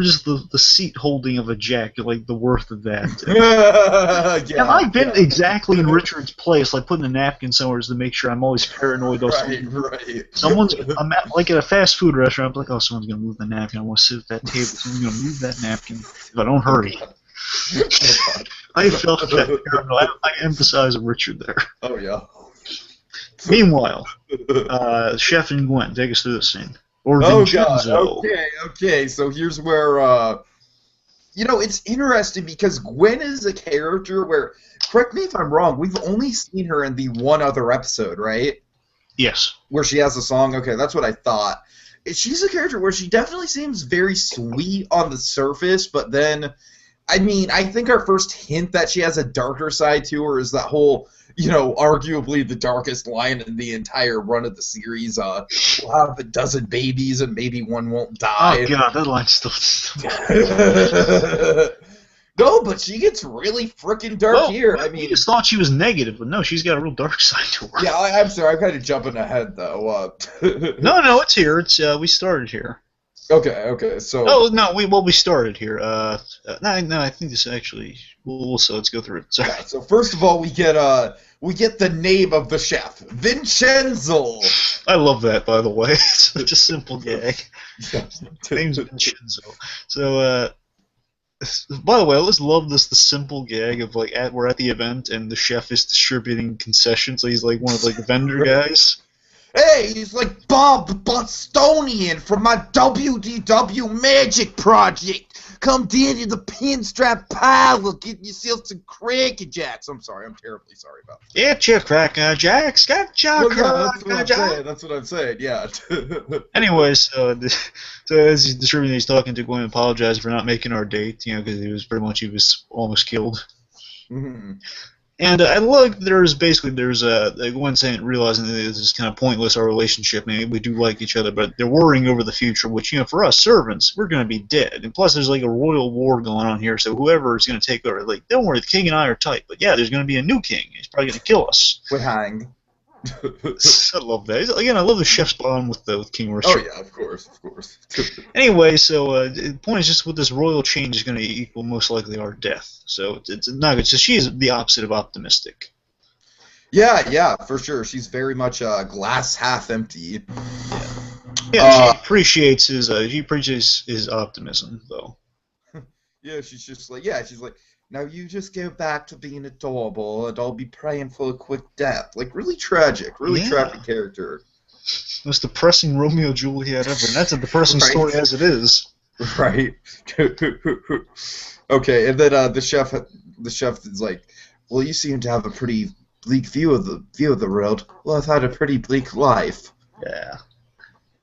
just the seat holding of a jacket, like the worth of that. Have I been exactly in Richard's place, like putting a napkin somewhere to make sure I'm always paranoid? Right. I'm like at a fast food restaurant, I'm like, oh, someone's gonna move the napkin. I want to sit at that table. Someone's gonna move that napkin if I don't hurry. I felt that paranoid. I emphasize Richard there. Oh yeah. Meanwhile, Chef and Gwen, take us through this scene. God. Okay. So here's where, it's interesting because Gwen is a character where, correct me if I'm wrong, we've only seen her in the one other episode, right? Yes. Where she has a song. Okay, that's what I thought. She's a character where she definitely seems very sweet on the surface, but then, I think our first hint that she has a darker side to her is that whole, arguably the darkest line in the entire run of the series. We'll have a dozen babies and maybe one won't die. Oh god, that line's still. No, but she gets really freaking dark here. You just thought she was negative, but no, she's got a real dark side to her. Yeah, I'm sorry, I'm kind of jumping ahead though. No, it's here. We started here. Okay, so. Oh no, we started here. No, I think this actually. Let's go through it. Sorry. Yeah, so first of all, we get the name of the chef, Vincenzo. I love that, by the way. It's such a simple gag. Name's Vincenzo. So, by the way, I always love the simple gag of we're at the event and the chef is distributing concessions. So he's like one of the vendor guys. Hey, he's like Bob Bostonian from my WDW Magic Project. Come down to the Pinstripe Pile, get yourself some Cracker Jacks. I'm sorry, I'm terribly sorry about that. Get your Cracker Jacks, got your Cracker Jacks. That's what I'm saying, yeah. Anyways, so as he's distributing, he's talking to Gwen, apologizing for not making our date, because he was almost killed. Mm-hmm. And I like there's like Gwen saying, realizing that this is kind of pointless, our relationship. Maybe we do like each other, but they're worrying over the future, which, for us servants, we're going to be dead. And plus, there's like a royal war going on here, so whoever is going to take over, like, don't worry, the king and I are tight. But yeah, there's going to be a new king. He's probably going to kill us. We hang. I love that. Again, I love the chef's bond with King Richard. Oh yeah, of course. Anyway, so the point is just with this royal change is going to equal most likely our death. So it's not good. So she is the opposite of optimistic. Yeah, for sure. She's very much glass half empty. Yeah, she appreciates his optimism, though. Yeah, she's like, now you just go back to being adorable, and I'll be praying for a quick death. Like, really tragic character. Most depressing Romeo Juliet ever, and that's a depressing story as it is. Right. Okay, and then the chef is like, well, you seem to have a pretty bleak view of the world. Well, I've had a pretty bleak life. Yeah.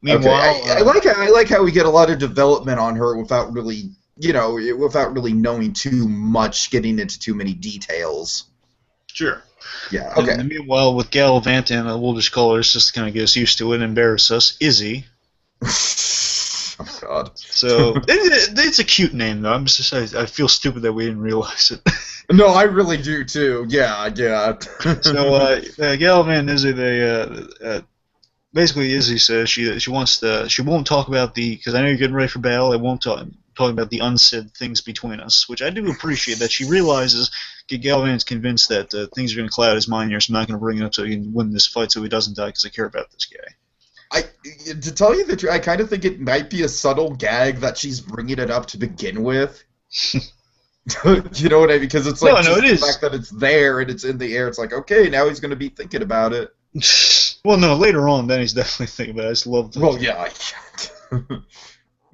Meanwhile, okay, I like how we get a lot of development on her without really knowing too much, getting into too many details. Sure. Yeah, okay. And meanwhile, with Galavant, and we'll just call her, just to kind of get us used to it and embarrass us, Izzy. Oh, God. So, it's a cute name, though. I feel stupid that we didn't realize it. No, I really do, too. Yeah. So, Galavant and Izzy, basically, Izzy says she won't talk about because I know you're getting ready for battle, I won't talk about the unsaid things between us, which I do appreciate that she realizes. Galavant's convinced that things are going to cloud his mind here, so I'm not going to bring it up so he can win this fight so he doesn't die because I care about this guy. To tell you the truth, I kind of think it might be a subtle gag that she's bringing it up to begin with. You know what I mean? Because it's like the fact that it's there and it's in the air. It's like, okay, now he's going to be thinking about it. Well, no, later on, then he's definitely thinking about it. I just love that. Well, yeah.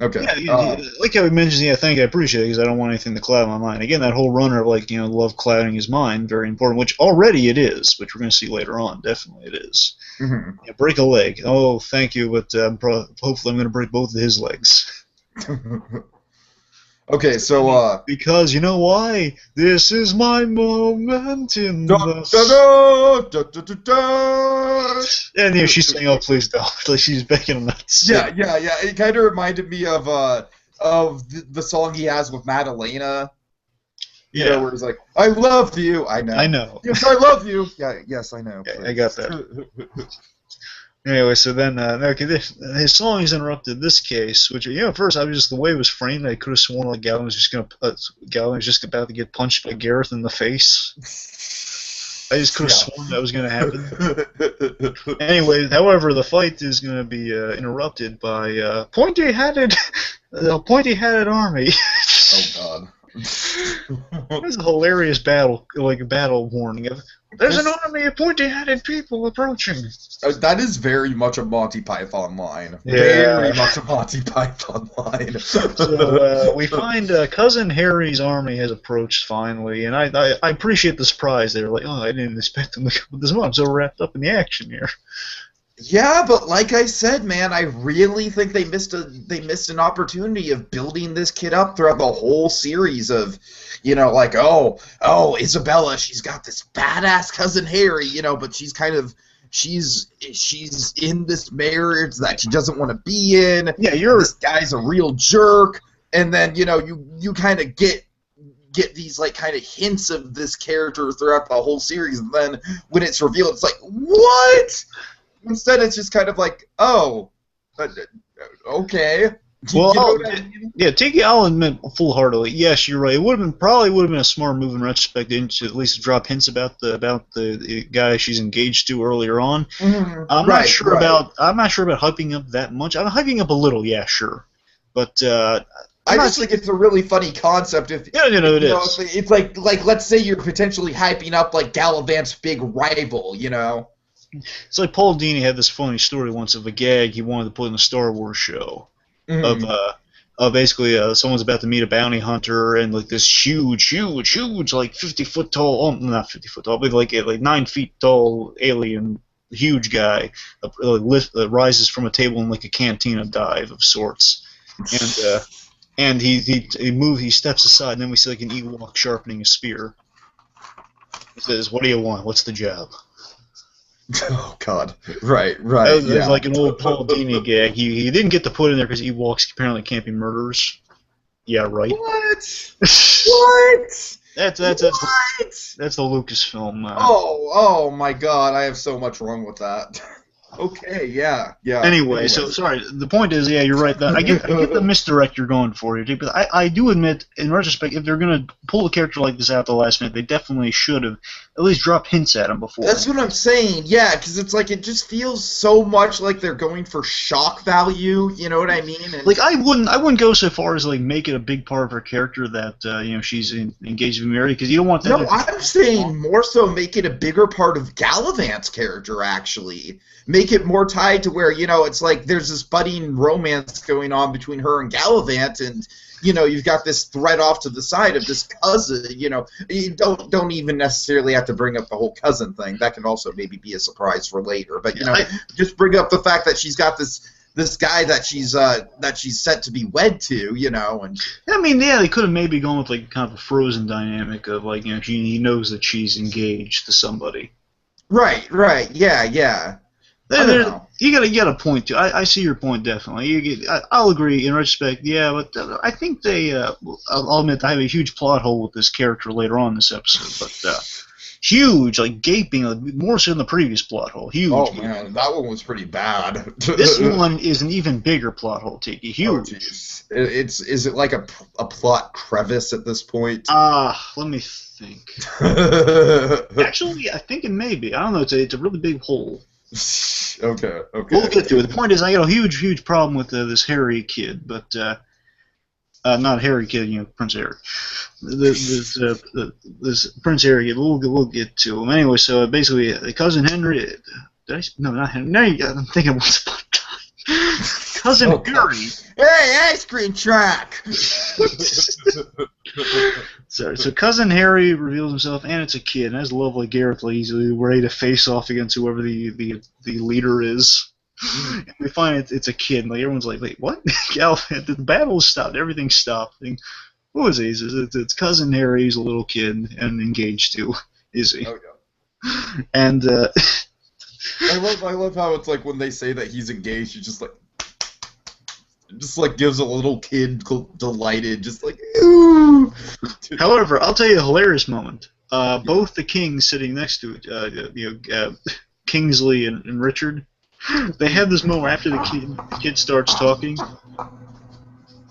Okay. Yeah, like how he mentions, I appreciate it because I don't want anything to cloud my mind. Again, that whole runner of love clouding his mind, very important, which already it is, which we're going to see later on. Definitely it is. Mm-hmm. Yeah, break a leg. Oh, thank you, but hopefully I'm going to break both of his legs. Okay, so because you know why? This is my moment in the and she's saying, "Oh, please don't!" Like she's begging him not to sing. Yeah. It kind of reminded me of the song he has with Madalena. You know, where he's like, "I love you." I know. Yes, I love you. Yeah. Yes, I know. Yeah, I got that. Anyway, so then, his song is interrupted. This case, which at first I was just the way it was framed, I could have sworn like Galen was just about to get punched by Gareth in the face. I just could have sworn that was going to happen. Anyway, however, the fight is going to be interrupted by a pointy-headed army. Oh God. That's a hilarious battle warning. There's an army of pointy-headed people approaching. That is very much a Monty Python line. Yeah. Very much a Monty Python line. So we find Cousin Harry's army has approached finally, and I appreciate the surprise. They were like, oh, I didn't expect them to come with this one. I'm so wrapped up in the action here. Yeah, but like I said, man, I really think they missed an opportunity of building this kid up throughout the whole series of, like, oh, Isabella, she's got this badass cousin Harry, but she's in this marriage that she doesn't want to be in. Yeah, this guy's a real jerk, and then you kind of get these like kind of hints of this character throughout the whole series, and then when it's revealed, it's like, what? Instead, it's just kind of like, oh, okay. Well, Tiki, I'll admit full-heartedly, yes, you're right. It probably would have been a smart move in retrospect to at least drop hints about the guy she's engaged to earlier on. Mm-hmm. I'm not sure about hyping up that much. I'm hyping up a little, yeah, sure, but I just think it's a really funny concept. It is. It's like let's say you're potentially hyping up like Galavant's big rival, It's like Paul Dini had this funny story once of a gag he wanted to put in the Star Wars show of basically someone's about to meet a bounty hunter and like this huge like 50-foot tall, not 50-foot tall, but like 9 feet tall alien, huge guy rises from a table in like a cantina dive of sorts, and he steps aside and then we see like an Ewok sharpening a spear. He says, "What do you want? What's the job?" Oh God. Right. That was Yeah. like an old Paul Dini gag. He didn't get to put in there because Ewoks apparently can't be murderers. Yeah, right. What? What? That's the Lucasfilm. Oh my God! I have so much wrong with that. Okay, yeah. Anyway, so Anyways. sorry. The point is, yeah, you're right. I get the misdirect you're going for here, too. But I do admit, in retrospect, if they're gonna pull a character like this out the last minute, they definitely should have at least dropped hints at him before. That's what I'm saying. Yeah, because it's like it just feels so much like they're going for shock value. You know what I mean? And Like I wouldn't go so far as like make it a big part of her character that she's engaged to be married, because you don't want that. no, I'm saying more so make it a bigger part of Galavant's character. Actually, make it more tied to where it's like there's this budding romance going on between her and Galavant, and you've got this thread off to the side of this cousin. You don't even necessarily have to bring up the whole cousin thing. That can also maybe be a surprise for later. But just bring up the fact that she's got this guy that she's set to be wed to. And I mean, yeah, they could have maybe gone with like kind of a Frozen dynamic of like he knows that she's engaged to somebody. Right, yeah. You got a point too. I see your point definitely. I'll agree in retrospect. Yeah, but I think I'll admit I have a huge plot hole with this character later on in this episode. But huge, like gaping, more so than the previous plot hole. Huge. Oh man, that one was pretty bad. This one is an even bigger plot hole, Tiki. Huge. Oh, is it like a plot crevice at this point? Let me think. Actually, I think it may be. I don't know. It's a really big hole. Okay. We'll get to it. The point is, I got a huge problem with this Harry kid, but not Harry kid, Prince Harry. This Prince Harry kid. We'll get to him anyway. So basically, cousin Henry. No, not Henry. No, I'm thinking Once Upon a Time. Cousin Harry. Hey, ice cream truck. So cousin Harry reveals himself, and it's a kid. And that's lovely Gareth, like he's ready to face off against whoever the leader is. And we find it's a kid, and like everyone's like, "Wait, what?" Galavant, the battle stopped, everything stopped. What was he? It's cousin Harry. He's a little kid and engaged to Izzy. Oh yeah. And I love how it's like when they say that he's engaged, you just like gives a little kid delighted, just like. Ooh. However, I'll tell you a hilarious moment. Both the kings sitting next to Kingsley and Richard, they have this moment after the kid starts talking.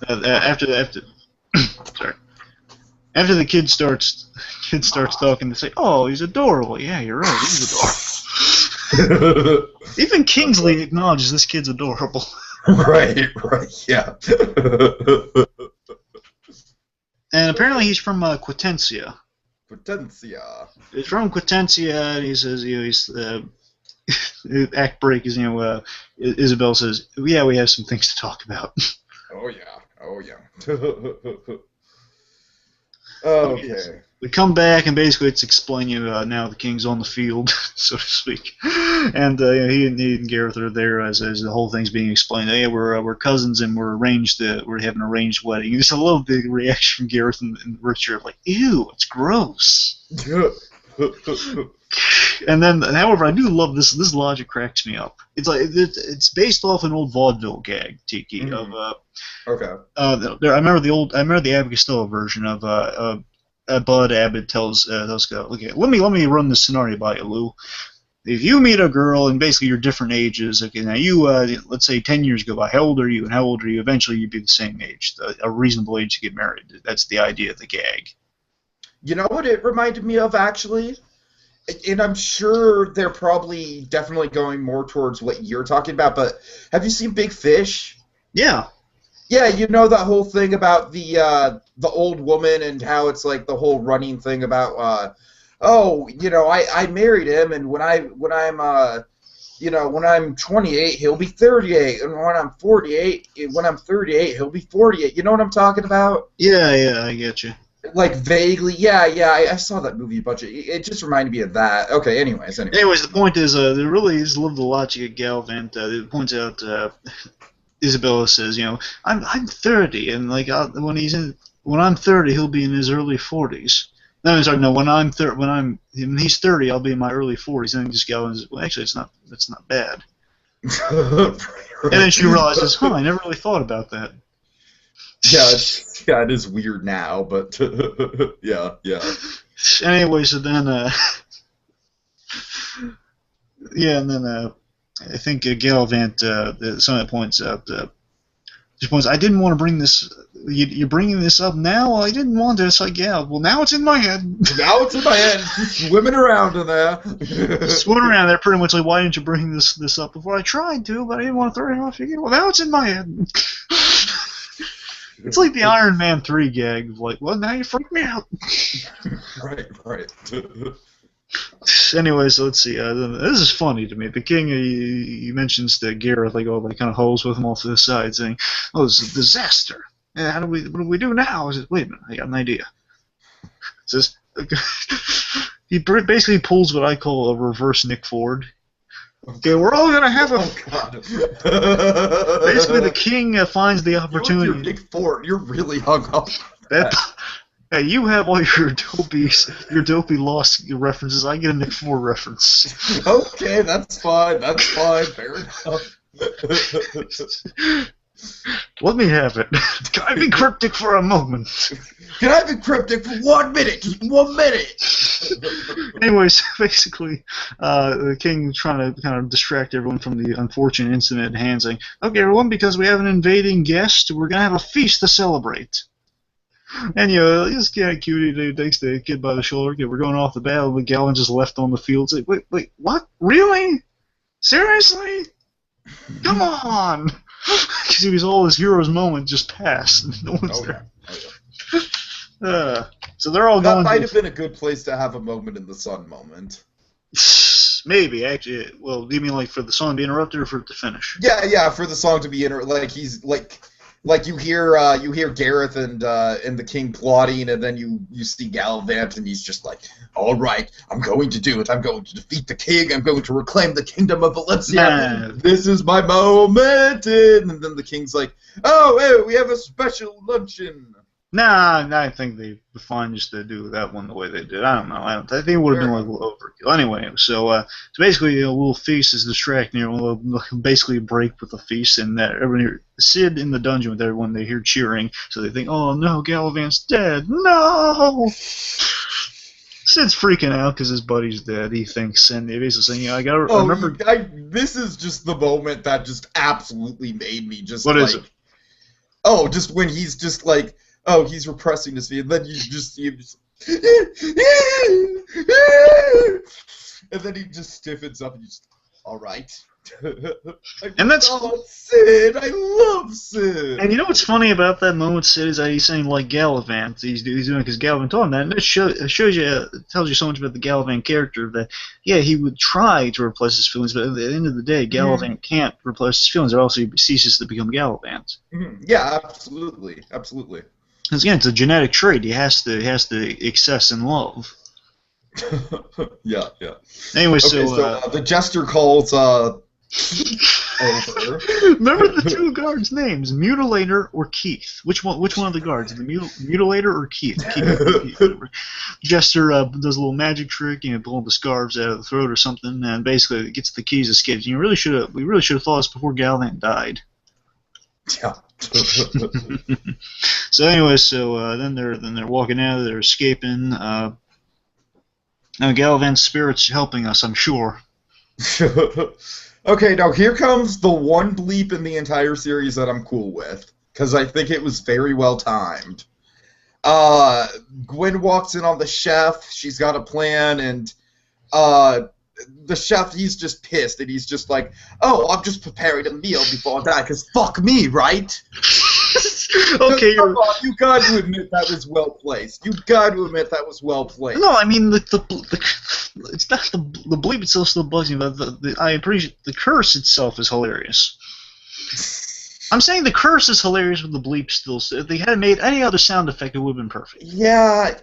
After the kid starts talking, they say, "Oh, he's adorable." Yeah, you're right. He's adorable. Even Kingsley acknowledges this kid's adorable. Right, yeah. And apparently he's from Quitencia. Quitencia. He's from Quitencia, and he says, he's act break is, Isabel says, "Yeah, we have some things to talk about." Oh yeah. Okay. We come back, and basically it's explaining now the king's on the field, so to speak, and he and Gareth are there as the whole thing's being explained. Hey, we're cousins, and we're having an arranged wedding. Just a little big reaction from Gareth and Richard, like, "Ew, it's gross." And then, however, I do love this. This logic cracks me up. It's like it's based off an old vaudeville gag, Tiki. Mm-hmm. Okay. I remember the Abbott Costello version of Bud Abbott tells okay, let me run this scenario by you, Lou. If you meet a girl and basically you're different ages, okay, now you let's say 10 years go by. How old are you? And how old are you? Eventually, you'd be the same age, a reasonable age to get married. That's the idea of the gag. You know what it reminded me of, actually? And I'm sure they're probably definitely going more towards what you're talking about, but have you seen Big Fish? Yeah. Yeah, that whole thing about the old woman and how it's like the whole running thing about I married him, and when I'm 28, he'll be 38, and when I'm 38, he'll be 48. You know what I'm talking about? Yeah, I get you. Like vaguely, yeah. I saw that movie a bunch. It just reminded me of that. Okay, anyways, the point is, there really is a little logic at Galavant. It points out, Isabella says, I'm 30, and like when I'm 30, he'll be in his early 40s. No, sorry, no. When he's 30, I'll be in my early 40s, and then just go and well, actually, that's not bad. Right. And then she realizes, I never really thought about that. Yeah, it is weird now, but yeah. Anyway, so then, and then I think Galavant, someone points out, I didn't want to bring this. You're bringing this up now? I didn't want to. It's like, yeah, well, now it's in my head. Now it's in my head. Swimming around in there. Swimming around there, pretty much like, why didn't you bring this up before? I tried to, but I didn't want to throw it off again. Well, now it's in my head. It's like the Iron Man 3 gag of like, well, now you freaked me out. Right. Anyway, so let's see. This is funny to me. The king, he mentions that Gareth, like, all that kind of holes with him off to the side, saying, "Oh, this is a disaster. Yeah, what do we do now?" I says, "Wait a minute, I got an idea." Says, he basically pulls what I call a reverse Nick Ford. Okay, we're all gonna have a. Oh God. Basically, the king finds the opportunity. You're Nick Ford. You're really hung up. Hey, you have all your dopey lost references. I get a Nick Ford reference. Okay, that's fine. Fair enough. Let me have it. Can I be cryptic for a moment? Can I be cryptic for 1 minute? Just 1 minute. Anyways, basically, the king trying to kind of distract everyone from the unfortunate incident at hand, saying, "Okay, everyone, because we have an invading guest, we're gonna have a feast to celebrate." And this kind of cutie dude takes the kid by the shoulder. Okay, we're going off the battle, but Galavant just left on the field. Say, wait, what? Really? Seriously? Come on! Because he was all his hero's moment just passed. And no one's there. So they're all going. That might have been a good place to have a moment in the sun moment. Maybe, actually. Well, do you mean like for the song to be interrupted or for it to finish? Yeah, for the song to be he's like you hear Gareth and the king plotting, and then you see Galavant, and he's just like, "All right, I'm going to do it. I'm going to defeat the king. I'm going to reclaim the kingdom of Valencia. This is my moment." And then the king's like, "Oh, hey, we have a special luncheon." Nah, I think they were fine just to do that one the way they did. I don't know. I think it would have been like a little overkill. Anyway, so basically a little feast is distracting. Basically a break with the feast, and that everyone Sid in the dungeon with everyone, they hear cheering, so they think, "Oh no, Galavant's dead! No!" Sid's freaking out because his buddy's dead. He thinks, and they basically saying, "I gotta remember." This is just the moment that just absolutely made me just. What is it? Oh, just when he's just like. Oh, he's repressing his feet, and then you just see him just... and then he just stiffens up, and you just, all right. And that's... Oh, Sid! I love Sid! And you know what's funny about that moment, Sid, is that he's saying, like, Galavant. He's doing because Galavant told him that, and it shows you, tells you so much about the Galavant character that, yeah, he would try to replace his feelings, but at the end of the day, Galavant can't replace his feelings, or else he ceases to become Galavant. Yeah, absolutely. Because again, it's a genetic trait. He has to excess in love. Yeah. Anyway, okay, so the jester calls over. Remember the two guards' names, Mutilator or Keith. Which one of the guards? The Mutilator or Keith? Keith. Jester does a little magic trick, pulling the scarves out of the throat or something, and basically it gets the keys, escapes. We really should have thought this before Galavant died. Yeah. So anyway, then they're walking out. They're escaping. Now Galavant's spirit's helping us, I'm sure. Okay, now here comes the one bleep in the entire series that I'm cool with, because I think it was very well timed. Gwen walks in on the chef. She's got a plan, and the chef, he's just pissed, and he's just like, "Oh, I'm just preparing a meal before I die, because fuck me, right?" Okay, come on, you got to admit that was well placed. No, I mean it's not the bleep itself still bugs me, but I appreciate the curse itself is hilarious. I'm saying the curse is hilarious, but the bleep still. If they had made any other sound effect, it would have been perfect. Yeah.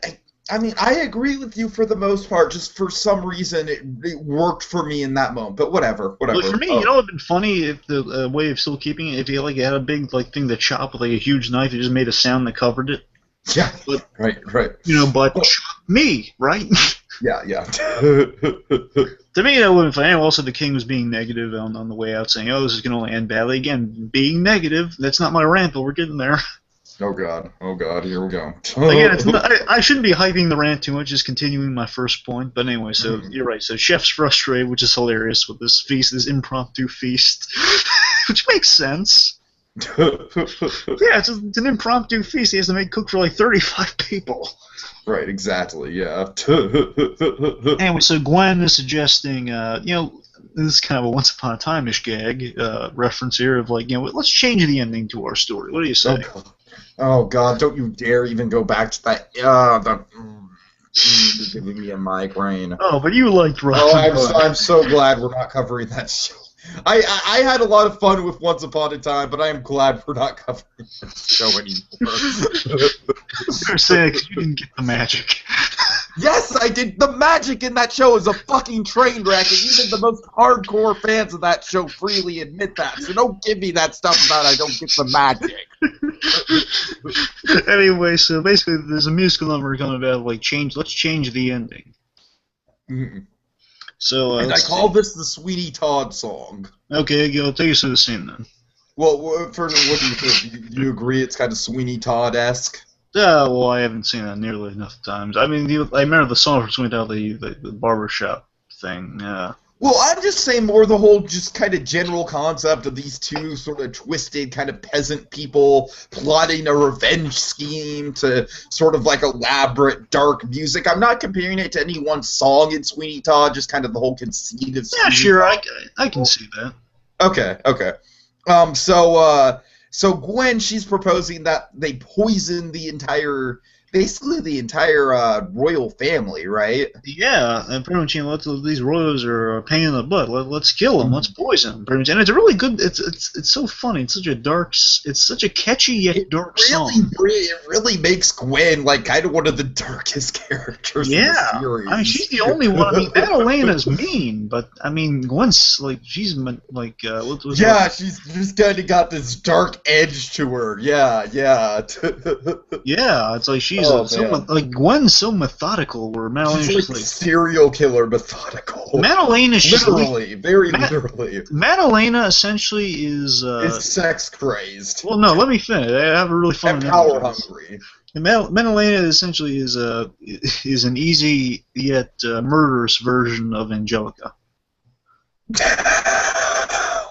I mean, I agree with you for the most part. Just for some reason, it worked for me in that moment. But whatever. But for me, it would have been funny if the way of still keeping it, if you had a big thing to chop with a huge knife, you just made a sound that covered it. Yeah. But, right. but Me, right? Yeah, yeah. To me, that wouldn't funny. Also, the king was being negative on the way out, saying, "Oh, this is going to only end badly." Again, being negative. That's not my rant, but we're getting there. Oh god, here we go. Again, it's not, I shouldn't be hyping the rant too much, just continuing my first point. But anyway, so you're right. So Chef's frustrated, which is hilarious with this feast, this impromptu feast, which makes sense. Yeah, it's an impromptu feast. He has to cook for like 35 people. Right, exactly, yeah. Anyway, so Gwen is suggesting, this is kind of a Once Upon a Time-ish gag reference here of like, let's change the ending to our story. What do you say? Oh god, don't you dare even go back to that. You're giving me a migraine. Oh, but you liked Rock. Oh, I'm so glad we're not covering that show. I had a lot of fun with Once Upon a Time, but I am glad we're not covering that show anymore. You're saying because you didn't get the magic. Yes, I did. The magic in that show is a fucking train wreck, and even the most hardcore fans of that show freely admit that. So don't give me that stuff about I don't get the magic. Anyway, so basically, there's a musical number coming about like let's change the ending. Mm-hmm. So and I call this the Sweeney Todd song. Okay, go take us to the scene then. Well, what do you think? Do you agree it's kind of Sweeney Todd-esque? Well, I haven't seen that nearly enough times. I mean, I remember the song from Sweeney Todd, the barbershop thing. Well, I'm just saying more the whole just kind of general concept of these two sort of twisted kind of peasant people plotting a revenge scheme to sort of like elaborate dark music. I'm not comparing it to any one song in Sweeney Todd, just kind of the whole conceit of Sweeney Yeah, sure, Todd. I can see that. Okay. So Gwen, she's proposing that they poison basically the entire royal family, right? Yeah, and pretty much, these royals are a pain in the butt. Let's kill them. Let's poison them. Pretty much, and it's a really good. It's so funny. It's such a catchy yet dark song. It really makes Gwen like kind of one of the darkest characters in the series. I mean, she's the only one. I mean, Madalena's mean, but I mean, Gwen's like she's like she's just kind of got this dark edge to her. Yeah. Yeah, it's like she's Gwen's so methodical, where Madalena's she's like serial killer methodical. Madalena's literally, literally. Madalena essentially is sex crazed. Well, no, let me finish. I have a really fun. And power hungry. Madalena essentially is an easy yet murderous version of Angelica.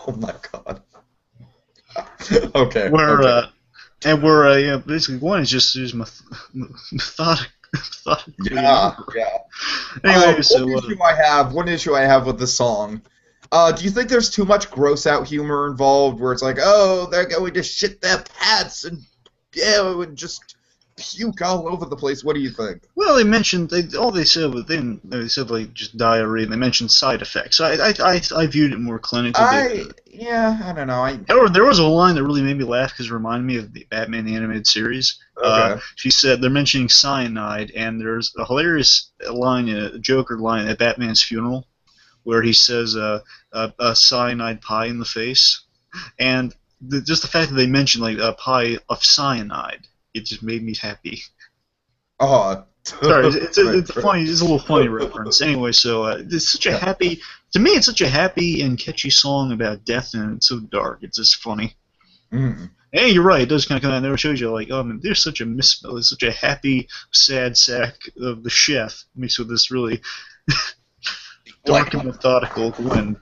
Oh my god. Okay. Basically Gwen is just methodical. Yeah. Anyway, one issue I have with the song. Do you think there's too much gross out humor involved, where it's like, oh, they're going to shit their pants and just puke all over the place? What do you think? Well, they mentioned they said like just diarrhea. And they mentioned side effects. So I viewed it more clinically. I don't know. However, there was a line that really made me laugh because it reminded me of the Batman the Animated Series. Okay. She said they're mentioning cyanide, and there's a hilarious line, a Joker line at Batman's funeral, where he says a cyanide pie in the face, and just the fact that they mentioned like a pie of cyanide, it just made me happy. Oh. Sorry, it's a little funny reference. Anyway, so it's such a happy. To me, it's such a happy and catchy song about death, and it's so dark. It's just funny. Mm. Hey, you're right. It does kind of come out and there. It shows you like, there's such a misspell. It's such a happy, sad sack of the chef mixed with this really dark and methodical Gwen.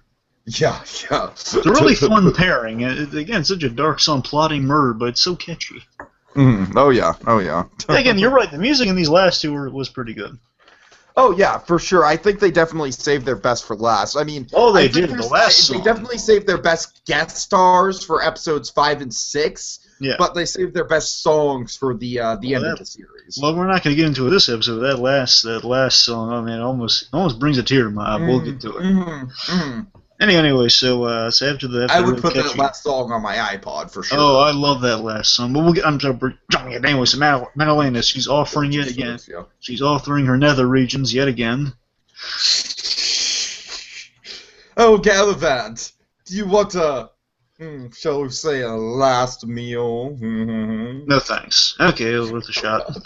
Yeah. It's a really fun pairing. Again, such a dark song, plotting murder, but it's so catchy. Mm. Oh yeah. Again, you're right. The music in these last two was pretty good. Oh yeah, for sure. I think they definitely saved their best for last. I mean, they did. The last song. They definitely saved their best guest stars for episodes 5 and 6. Yeah. But they saved their best songs for the end of the series. Well, we're not going to get into this episode. That last song, it almost brings a tear to my eye. We'll get to it. Anyway, so after the I would put that last song on my iPod for sure. Oh, I love that last song. But I'm sorry, anyway, so Madalena, she's offering yet again. Yeah. She's offering her nether regions yet again. Oh, Galavant, do you want a, shall we say, a last meal? No thanks. Okay, it was worth a shot.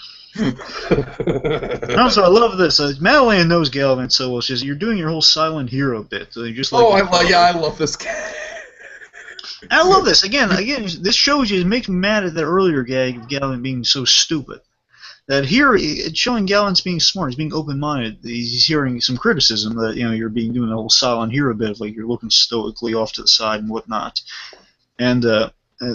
Also, I love this. Madeline knows Galavant so well. She says, "You're doing your whole silent hero bit, just like." Oh, I love this guy. I love this. Again, this shows you. It makes me mad at that earlier gag of Galavant being so stupid. That here, it's showing Galavant's being smart. He's being open-minded. He's hearing some criticism that you're doing the whole silent hero bit of like you're looking stoically off to the side and whatnot. And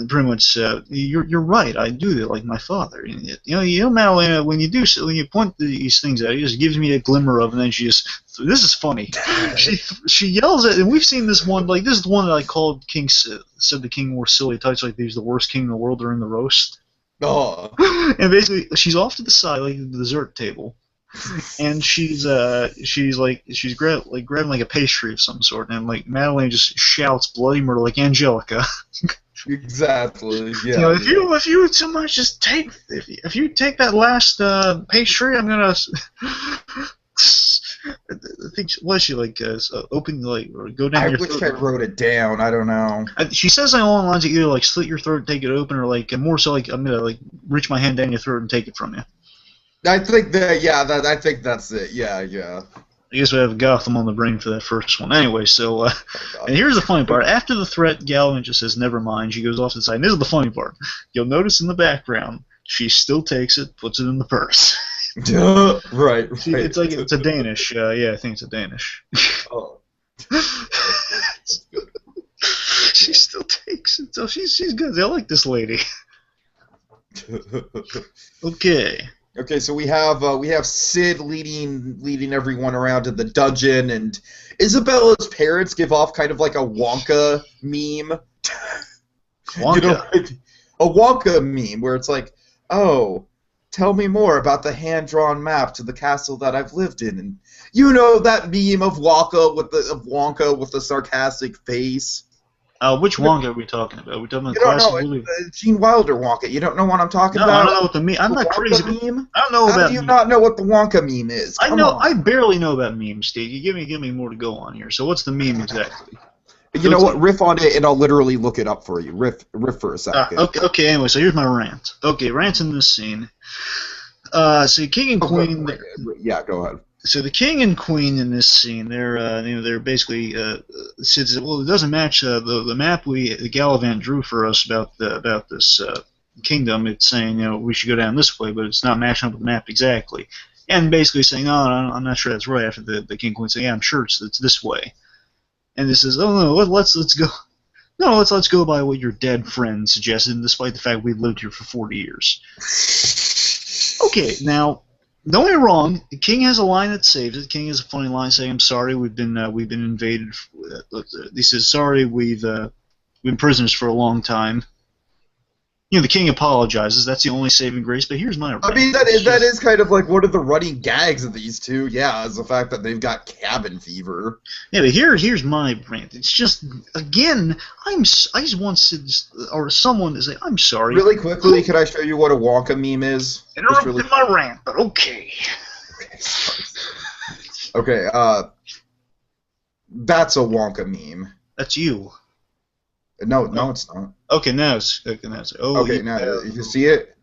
pretty much, you're right. I do that like my father. Madeline, when you point these things at, it just gives me a glimmer of, and then she just. This is funny. She yells at, and we've seen this one. Like this is the one that I called King. Said the king wore silly tights like he's the worst king in the world during the roast. Oh. And basically, she's off to the side, like the dessert table, and she's grabbing like a pastry of some sort, and like Madeline just shouts bloody murder like Angelica. Exactly. Yeah. If you so much just take if you take that last pastry, I'm gonna. I think was she like open or go down your throat? I wish I wrote it down. I don't know. She says along the lines of either like slit your throat, take it open, or like more so like I'm gonna like reach my hand down your throat and take it from you. I think that I think that's it. Yeah. I guess we have Gotham on the brain for that first one. Anyway, so and here's the funny part. After the threat, Galavant just says never mind. She goes off to the side. And this is the funny part. You'll notice in the background she still takes it, puts it in the purse. Right. It's like it's a Danish. I think it's a Danish. Oh. She still takes it, so she's good. I like this lady. Okay. Okay, so we have Sid leading everyone around to the dungeon, and Isabella's parents give off kind of like a Wonka meme. Wonka. A Wonka meme where it's like, oh, tell me more about the hand-drawn map to the castle that I've lived in, and that meme of Wonka with the sarcastic face. Which Wonka are we talking about? Are we talking about Gene Wilder Wonka. You don't know what I'm talking about? I don't know what the meme. I'm not crazy. Meme? I don't know about. How do you not know what the Wonka meme is? I know. I barely know about memes, Steve. You give me more to go on here. So what's the meme exactly? You know what? Riff on it, and I'll literally look it up for you. Riff for a second. Okay. Anyway, so here's my rant. Okay, rant's in this scene. So King and Queen. Yeah, go ahead. So the king and queen in this scene, they're basically says, well, it doesn't match the map the Galavant drew for us about this kingdom. It's saying we should go down this way, but it's not matching up with the map exactly. And basically saying, no, I'm not sure that's right. After the king and queen say, yeah, I'm sure it's this way. And this says, oh no, let's go. No, let's go by what your dead friend suggested, despite the fact we've lived here for 40 years. Okay, now. Don't get me wrong. The king has a line that saves it. The king has a funny line saying, "I'm sorry, we've been invaded." He says, "Sorry, we've been prisoners for a long time." The king apologizes. That's the only saving grace. But here's my. I mean, that is kind of like one of the running gags of these two. Yeah, is the fact that they've got cabin fever. Yeah, but here's my rant. It's just I just want or someone to say, "I'm sorry." Really quickly, could I show you what a Wonka meme is? Interrupted my rant, but okay. Okay, that's a Wonka meme. That's you. No, it's not. Okay, now it's now you see it.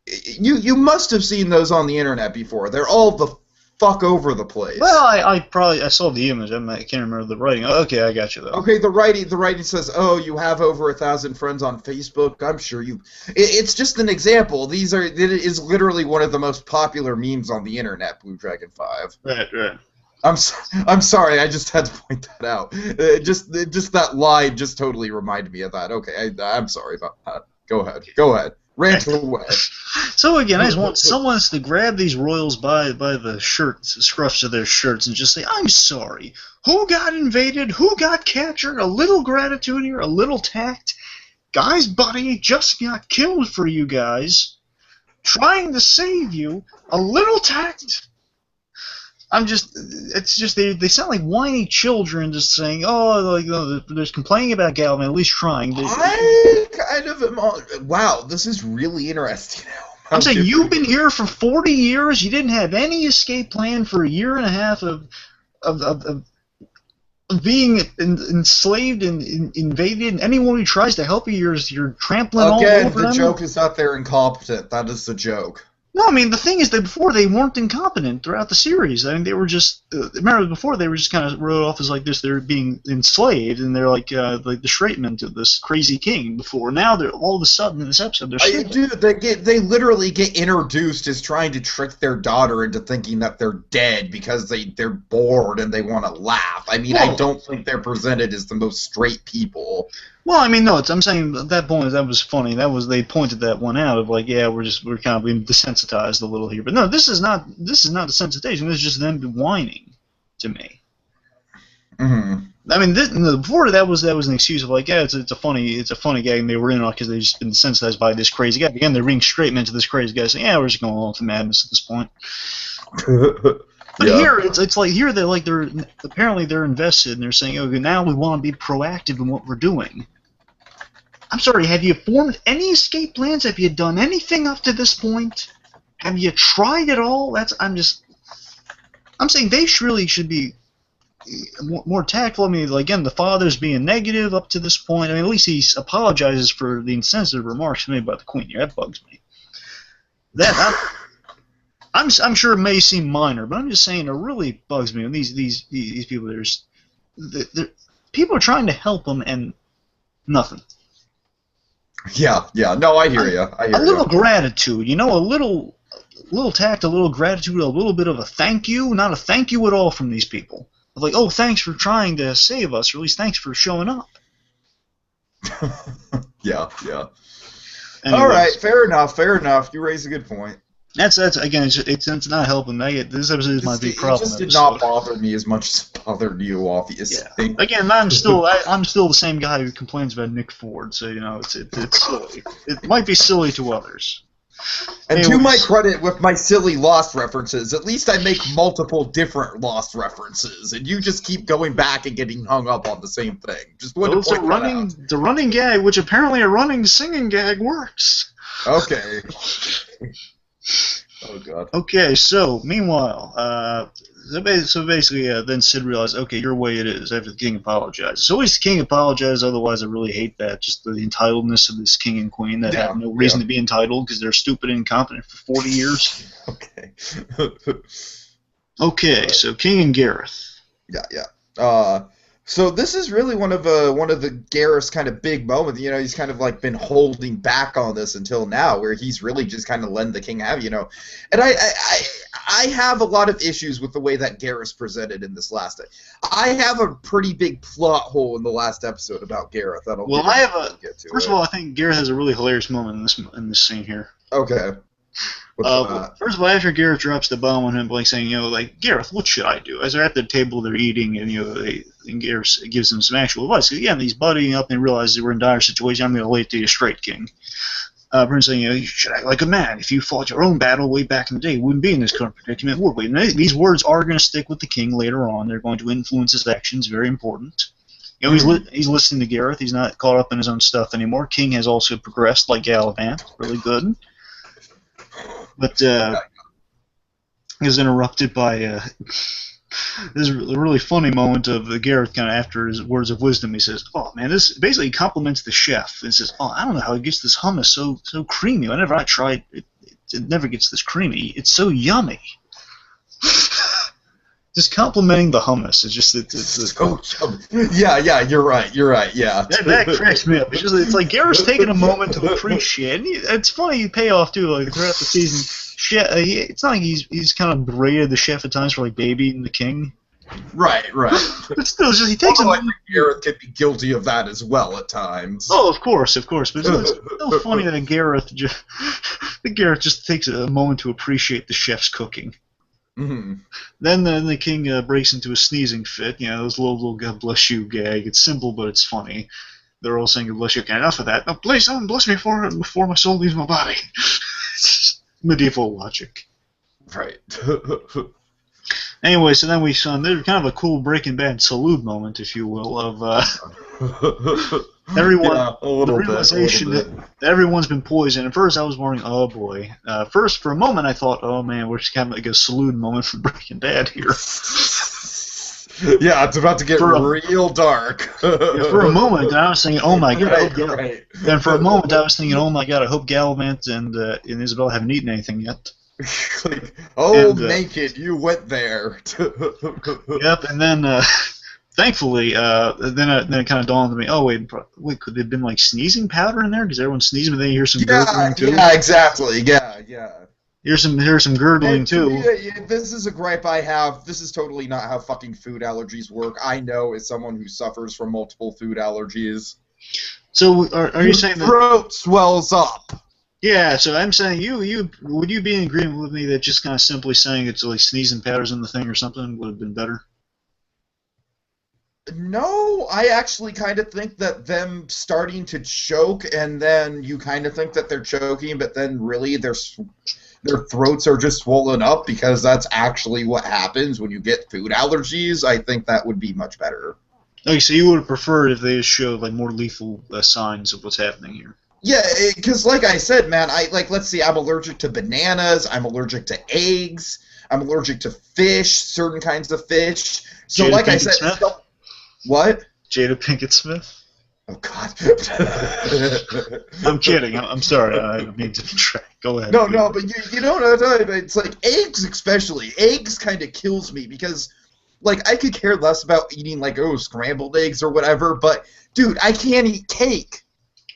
You must have seen those on the internet before. They're all the fuck over the place. Well, I saw the image. I can't remember the writing. Okay, I got you though. Okay, the writing says, "Oh, you have over 1,000 friends on Facebook. I'm sure you." It's just an example. It is literally one of the most popular memes on the internet. BlueDragonFive. Right. I'm sorry. I just had to point that out. Just that line just totally reminded me of that. Okay, I'm sorry about that. Go ahead. Rant away. So again, I just want someone to grab these royals by the scruffs of their shirts and just say, "I'm sorry. Who got invaded? Who got captured? A little gratitude here, a little tact. Guy's buddy just got killed for you guys. Trying to save you. A little tact." It's just they sound like whiny children just saying, they're complaining about Galavant, at least trying. I kind of am wow, this is really interesting now. I'm saying you've been here for 40 years, you didn't have any escape plan for a year and a half of being enslaved and invaded, and anyone who tries to help you, you're trampling all over them. Again, the joke is not they're incompetent. That is the joke. No, I mean, the thing is that before they weren't incompetent throughout the series. I mean, they were just remember before they were just kind of wrote off as like this. They're being enslaved, and they're like the straightmen of this crazy king. Before now, they're all of a sudden in this episode they're stupid. They literally get introduced as trying to trick their daughter into thinking that they're dead because they're bored and they want to laugh. I mean, I don't think they're presented as the most straight people. Well, I mean, no, I'm saying at that point that was funny. They pointed that one out of like, yeah, we're kind of being desensitized a little here. But no, this is not desensitization. This is just them whining to me. Mm-hmm. I mean, before that was an excuse of like, yeah, it's a funny gag, and they were in on it because they've just been desensitized by this crazy guy. Again, they're being straight men to this crazy guy, saying, yeah, we're just going along with madness at this point. But here, it's like here they're apparently they're invested, and they're saying, okay, now we want to be proactive in what we're doing. I'm sorry, have you formed any escape plans? Have you done anything up to this point? Have you tried at all? I'm saying they really should be more tactful. I mean, again, the father's being negative up to this point. I mean, at least he apologizes for the insensitive remarks made by the queen here. That bugs me. I'm sure it may seem minor, but I'm just saying it really bugs me when these people people are trying to help them and nothing. Yeah. No, I hear you. A little gratitude, a little tact, a little gratitude, a little bit of a thank you, not a thank you at all from these people. Like, oh, thanks for trying to save us, or at least thanks for showing up. Yeah. Anyways. All right, fair enough. You raise a good point. That's again, it's not helping. This episode is my big problem. It just did not bother me as much as it bothered you, obviously. Yeah. Again, I'm still the same guy who complains about Nick Ford, so it's silly. It might be silly to others. And to my credit, with my silly Lost references, at least I make multiple different Lost references, and you just keep going back and getting hung up on the same thing. Just wanted to point that out. The running gag, which apparently a running singing gag, works. Okay. Oh god. Okay, so meanwhile, so basically, then Sid realized, okay, your way it is. After the king apologizes, so at least the king apologized. Otherwise, I really hate that. Just the entitledness of this king and queen that have no reason to be entitled because they're stupid and incompetent for 40 years. Okay. Okay, so King and Gareth. Yeah. So this is really one of the Gareth's kind of big moments. He's kind of like been holding back on this until now, where he's really just kind of letting the king have. And I have a lot of issues with the way that Gareth's presented in this last. I have a pretty big plot hole in the last episode about Gareth. First of all, I think Gareth has a really hilarious moment in this scene here. Okay. First of all, after Gareth drops the bomb on him, like saying, Gareth, what should I do? As they're at the table, they're eating, and Gareth gives them some actual advice. Again, he's buddying up and they realize they were in a dire situation. I'm going to lay it to you straight, King. Prince saying, you should act like a man. If you fought your own battle way back in the day, we wouldn't be in this current predicament, would we? And these words are going to stick with the king later on. They're going to influence his actions. Very important. He's listening to Gareth. He's not caught up in his own stuff anymore. King has also progressed like Galavant. Really good. But is interrupted by this really funny moment of Gareth kind of after his words of wisdom. He says, "Oh man, this basically compliments the chef." And says, "Oh, I don't know how he gets this hummus so creamy. Whenever I try it, it never gets this creamy. It's so yummy." Just complimenting the hummus. It's just Yeah, you're right. Yeah, that cracks me up. It's like Gareth's taking a moment to appreciate. And it's funny payoff too. Like throughout the season, it's not like he's kind of berated the chef at times for like babying the king. Right. But still, he takes a moment. I think Gareth could be guilty of that as well at times. Oh, of course. But it's still funny that Gareth just takes a moment to appreciate the chef's cooking. Mm-hmm. Then the king breaks into a sneezing fit. This little God bless you gag. It's simple, but it's funny. They're all saying God bless you. Okay, enough of that. Now, please, someone bless me for it before my soul leaves my body. It's medieval logic. Right. Anyway, so then there's kind of a cool Breaking Bad salute moment, if you will, of everyone. Yeah, the realization that everyone's been poisoned. At first, I was wondering, oh boy. First, for a moment, I thought, oh man, we're just kind of like a salute moment for Breaking Bad here. Yeah, it's about to get real dark. For a moment, I was thinking, oh my god. Right. Then for a moment, I was thinking, oh my god, I hope Galavant and Isabella haven't eaten anything yet. Like, oh, And make it, you went there. yep, and then thankfully, then it kind of dawned on me. Oh wait, could there have been like sneezing powder in there? Because everyone's sneezing, but then you hear some gurgling too. Yeah, exactly. Yeah, yeah. Here's some gurgling And to too. me, this is a gripe I have. This is totally not how fucking food allergies work. I know as someone who suffers from multiple food allergies. So are you saying Your that? throat swells up? Yeah. So I'm saying would you be in agreement with me that just kind of simply saying it's like sneezing powders in the thing or something would have been better? No, I actually kind of think that them starting to choke, and then you kind of think that they're choking, but then really their throats are just swollen up because that's actually what happens when you get food allergies. I think that would be much better. Okay, so you would have preferred if they just showed like more lethal signs of what's happening here. Yeah, because like I said, man, let's see, I'm allergic to bananas, I'm allergic to eggs, I'm allergic to fish, certain kinds of fish. So Jada like I Pinkett said, Smith? What? Jada Pinkett Smith? Oh God. I'm kidding. I'm sorry. I didn't mean to detract. Go ahead. No, but you know what I'm talking about? It's like eggs, especially. Eggs kind of kills me because, like, I could care less about eating, like, scrambled eggs or whatever, but, dude, I can't eat cake.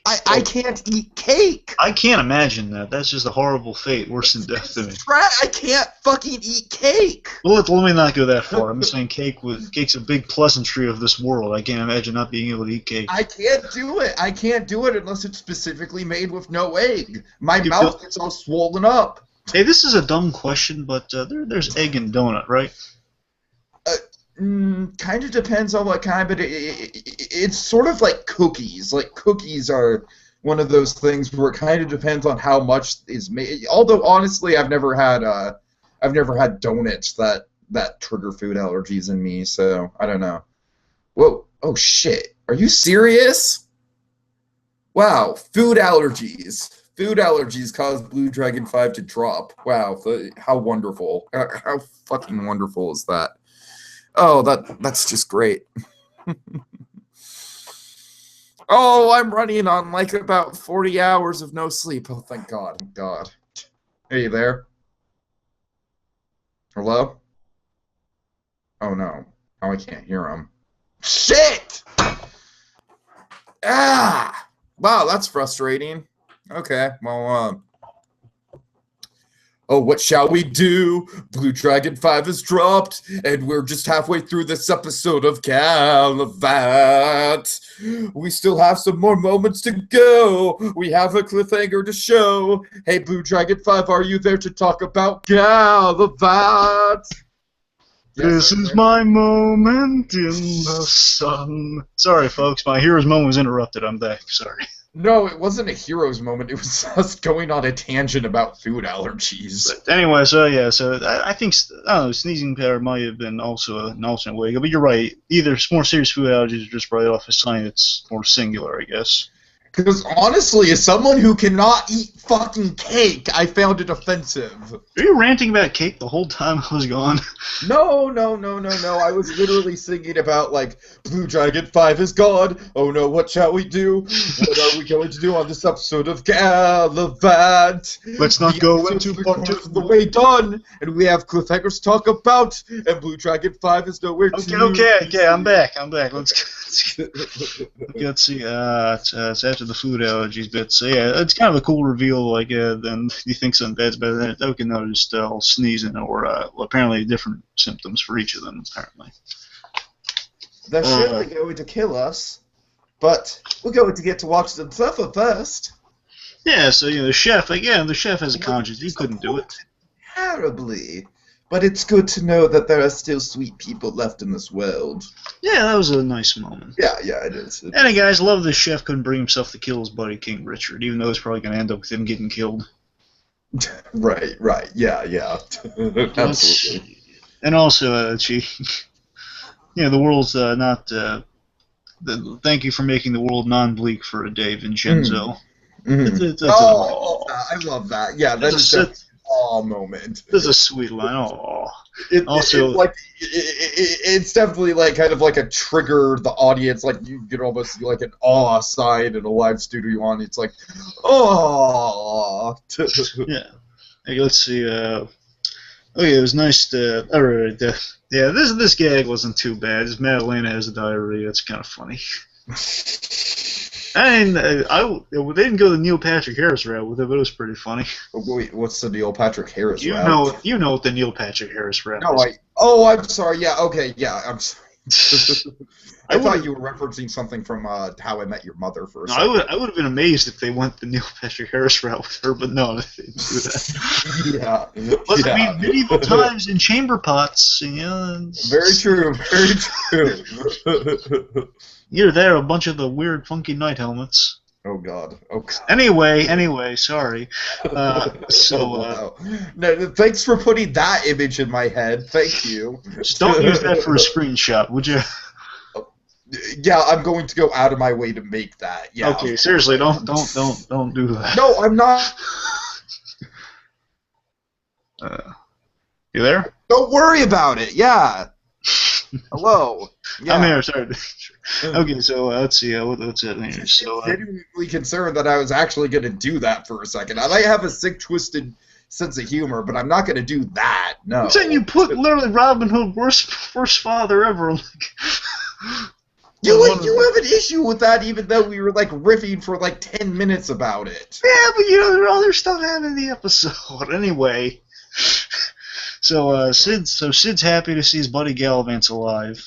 I can't eat cake. I can't imagine that. That's just a horrible fate, worse than death to me. I can't fucking eat cake. Well, let me not go that far. I'm saying cake's a big pleasantry of this world. I can't imagine not being able to eat cake. I can't do it. I can't do it unless it's specifically made with no egg. My mouth gets all swollen up. Hey, this is a dumb question, but there's egg and donut, right? Kind of depends on what kind, but it's sort of like cookies. Like cookies are one of those things where it kind of depends on how much is made. Although honestly, I've never had donuts that trigger food allergies in me, so I don't know. Whoa! Oh shit! Are you serious? Wow! Food allergies. Food allergies cause BlueDragonFive to drop. Wow! How wonderful! How fucking wonderful is that? Oh, that's just great. Oh, I'm running on like about 40 hours of no sleep. Oh, thank God. Thank God. Are you there? Hello? Oh, no. Oh, I can't hear him. Shit! Ah! Wow, that's frustrating. Okay, well, oh, what shall we do? BlueDragonFive has dropped, and we're just halfway through this episode of Galavant. We still have some more moments to go. We have a cliffhanger to show. Hey, BlueDragonFive, are you there to talk about Galavant? This is my moment in the sun. Sorry, folks, my hero's moment was interrupted. I'm back. Sorry. No, it wasn't a hero's moment. It was us going on a tangent about food allergies. But anyway, so I think I don't know, sneezing powder might have been also an alternate way. But you're right. Either more serious food allergies or just right off a sign it's more singular, I guess. Because honestly, as someone who cannot eat fucking cake, I found it offensive. Are you ranting about cake the whole time I was gone? No. I was literally singing about, like, BlueDragonFive is gone. Oh no, what shall we do? What are we going to do on this episode of Galavant? Let's not go into part 2. The way done, and we have cliffhangers to talk about, and BlueDragonFive is nowhere to. Okay, I'm back. Let's see. It's after the food allergies bit. So yeah, it's kind of a cool reveal. Like, then you think something bad's better than it. Okay, no, just all sneezing or apparently different symptoms for each of them. Apparently, They're surely going to kill us, but we're going to get to watch them suffer first. Yeah. So the chef has a conscience. He couldn't do it terribly. But it's good to know that there are still sweet people left in this world. Yeah, that was a nice moment. Yeah, it is. And guys, love the chef couldn't bring himself to kill his buddy King Richard, even though it's probably going to end up with him getting killed. Right. Yeah. Absolutely. And also, the world's not. Thank you for making the world non-bleak for a day, Vincenzo. I love that. Yeah, that's a moment. This is a sweet line. Oh. It's definitely like kind of like a trigger the audience. Like you could almost do like an awe sign in a live studio audience. Like, oh. Yeah. Hey, let's see. Okay, it was nice to. Alright, yeah, this gag wasn't too bad. Just Madalena has a diarrhea. That's kind of funny. And they didn't go the Neil Patrick Harris route with it, but it was pretty funny. Oh, wait, what's the Neil Patrick Harris You route? know what the Neil Patrick Harris route No, is. I'm sorry. Yeah, okay, yeah, I'm sorry. I thought you were referencing something from How I Met Your Mother for a second. I would have been amazed if they went the Neil Patrick Harris route with her, but no, they didn't do that. Yeah. But Yeah. I mean, medieval times in chamber pots, you know. Very true, very true. You're there, a bunch of the weird, funky knight helmets. Oh God. Oh God. Anyway, sorry. Wow. No, thanks for putting that image in my head. Thank you. Just don't use that for a screenshot, would you? Yeah, I'm going to go out of my way to make that. Yeah. Okay, seriously, don't do that. No, I'm not. You there? Don't worry about it. Yeah. Hello. Yeah. I'm here. Sorry. Okay, so let's see. What's that here? So, I'm genuinely concerned that I was actually going to do that for a second. I might have a sick, twisted sense of humor, but I'm not going to do that. No. I'm saying you put literally Robin Hood, worst father ever. Like, you have an issue with that, even though we were like riffing for like 10 minutes about it. Yeah, but you know, there's other stuff happening in the episode. Anyway. So Sid's happy to see his buddy Galavant's alive.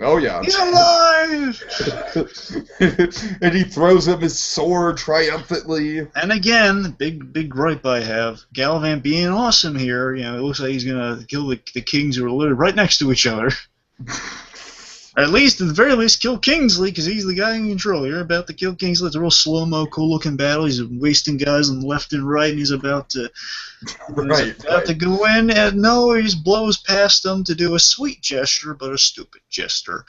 Oh yeah. He's alive! And he throws him his sword triumphantly. And again, big gripe I have. Galavant being awesome here. You know, it looks like he's gonna kill the kings who are literally right next to each other. Or at the very least, kill Kingsley, because he's the guy in control. You're about to kill Kingsley. It's a real slow-mo, cool-looking battle. He's wasting guys on the left and right, and he's about to to go in. And no, he just blows past them to do a sweet gesture, but a stupid gesture.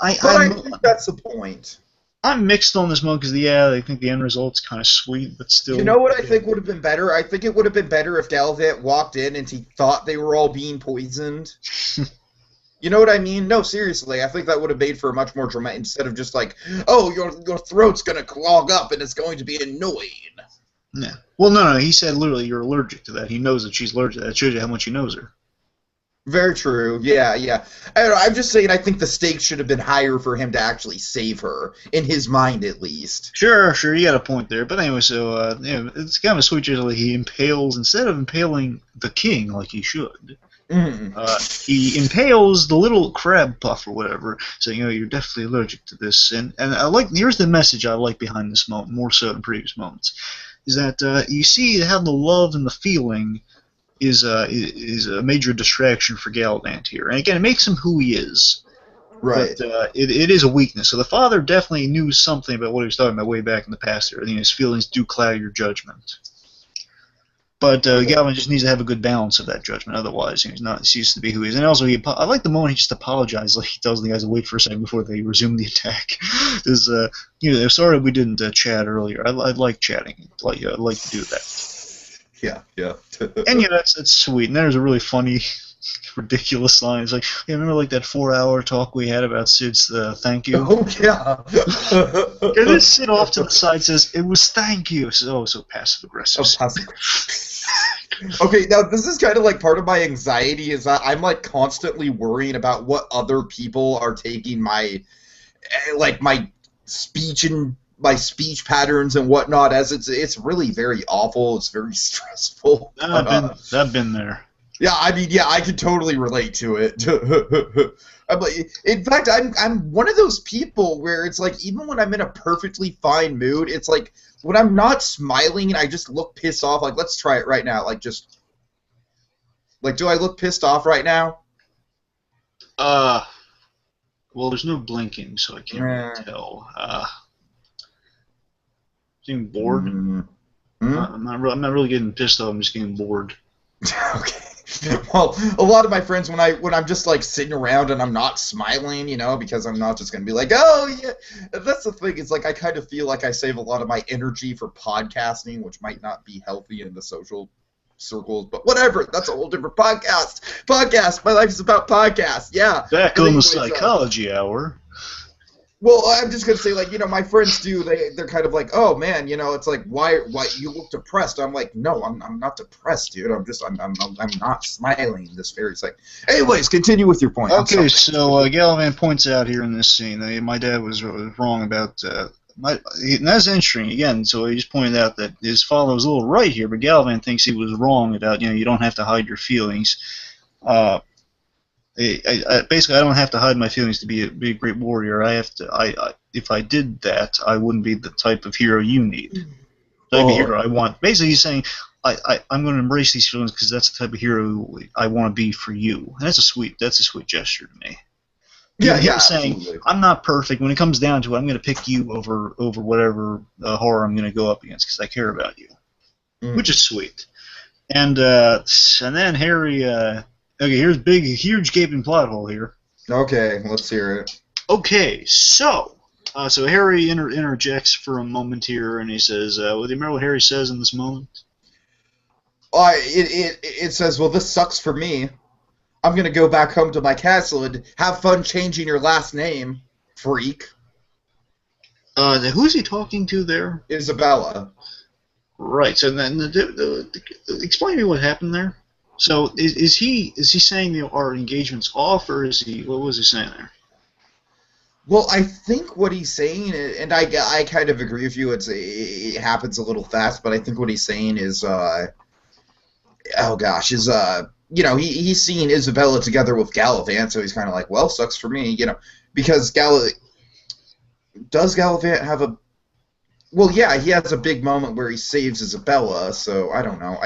I think that's the point. I'm mixed on this one, because, yeah, I think the end result's kind of sweet, but still... You know what I think would have been better? I think it would have been better if Galavant walked in and he thought they were all being poisoned. You know what I mean? No, seriously, I think that would have made for a much more dramatic, instead of just like, oh, your throat's going to clog up and it's going to be annoying. Yeah. Well, no, he said literally you're allergic to that. He knows that she's allergic to that. That shows you how much he knows her. Very true. Yeah. I don't know, I'm just saying I think the stakes should have been higher for him to actually save her, in his mind at least. Sure, you got a point there. But anyway, so it's kind of a sweet gesture. Like he impales, instead of impaling the king like he should, he impales the little crab puff or whatever, saying, you're definitely allergic to this. And I like, here's the message I like behind this moment, more so than previous moments, is that you see how the love and the feeling is a major distraction for Galavant here. And again, it makes him who he is. Right. But it is a weakness. So the father definitely knew something about what he was talking about way back in the past here. His feelings do cloud your judgment. But Galavant just needs to have a good balance of that judgment. Otherwise, he ceases to be who he is. And also, I like the moment he just apologizes, like he tells the guys to wait for a second before they resume the attack. Sorry we didn't chat earlier. I like chatting. I'd like to do that. Yeah. And that's sweet. And there's a really funny, ridiculous line. It's like, remember like that 4-hour talk we had about Sid's thank you? Oh yeah. And then Sid off to the side says, it was thank you. So passive aggressive. Okay, now this is kind of like part of my anxiety is that I'm like constantly worrying about what other people are taking my speech and my speech patterns and whatnot as it's really very awful. It's very stressful. I've been there. Yeah, I mean, yeah, I could totally relate to it. In fact, I'm one of those people where it's like even when I'm in a perfectly fine mood, it's like when I'm not smiling and I just look pissed off. Like, let's try it right now. Do I look pissed off right now? Well, there's no blinking, so I can't really tell. Seem bored? I'm not really getting pissed off. I'm just getting bored. Okay. Well, a lot of my friends, when I'm just like sitting around and I'm not smiling, because I'm not just gonna be like, oh yeah. That's the thing. It's like I kind of feel like I save a lot of my energy for podcasting, which might not be healthy in the social circles, but whatever. That's a whole different podcast. My life is about podcasts. Yeah. Back on the psychology hour. Well, I'm just gonna say, like, my friends do. They're kind of like, oh man, it's like, why you look depressed? I'm like, no, I'm not depressed, dude. I'm not smiling. This fairy's like, anyways, continue with your point. Okay, so Galavant points out here in this scene that my dad was wrong about. And that's interesting again. So he's pointed out that his father was a little right here, but Galavant thinks he was wrong about you don't have to hide your feelings. Basically, I don't have to hide my feelings to be a great warrior. I have to. If I did that, I wouldn't be the type of hero you need. The type of hero I want. Basically, he's saying I'm going to embrace these feelings because that's the type of hero I want to be for you. And that's a sweet gesture to me. Yeah, saying absolutely. I'm not perfect. When it comes down to it, I'm going to pick you over whatever horror I'm going to go up against because I care about you, which is sweet. And then Harry. Okay, here's huge gaping plot hole here. Okay, let's hear it. Okay, so Harry interjects for a moment here, and he says, "Do you remember what Harry says in this moment?" It says, well, this sucks for me. I'm going to go back home to my castle and have fun changing your last name, freak. Who's he talking to there? Isabella. Right, so then explain to me what happened there. So is he saying our engagement's off, or what was he saying there? Well, I think what he's saying, and I kind of agree with you, it happens a little fast, but I think what he's saying is, he's seeing Isabella together with Galavant, so he's kind of like, well, sucks for me, because does Galavant have a... Well, yeah, he has a big moment where he saves Isabella, so I don't know.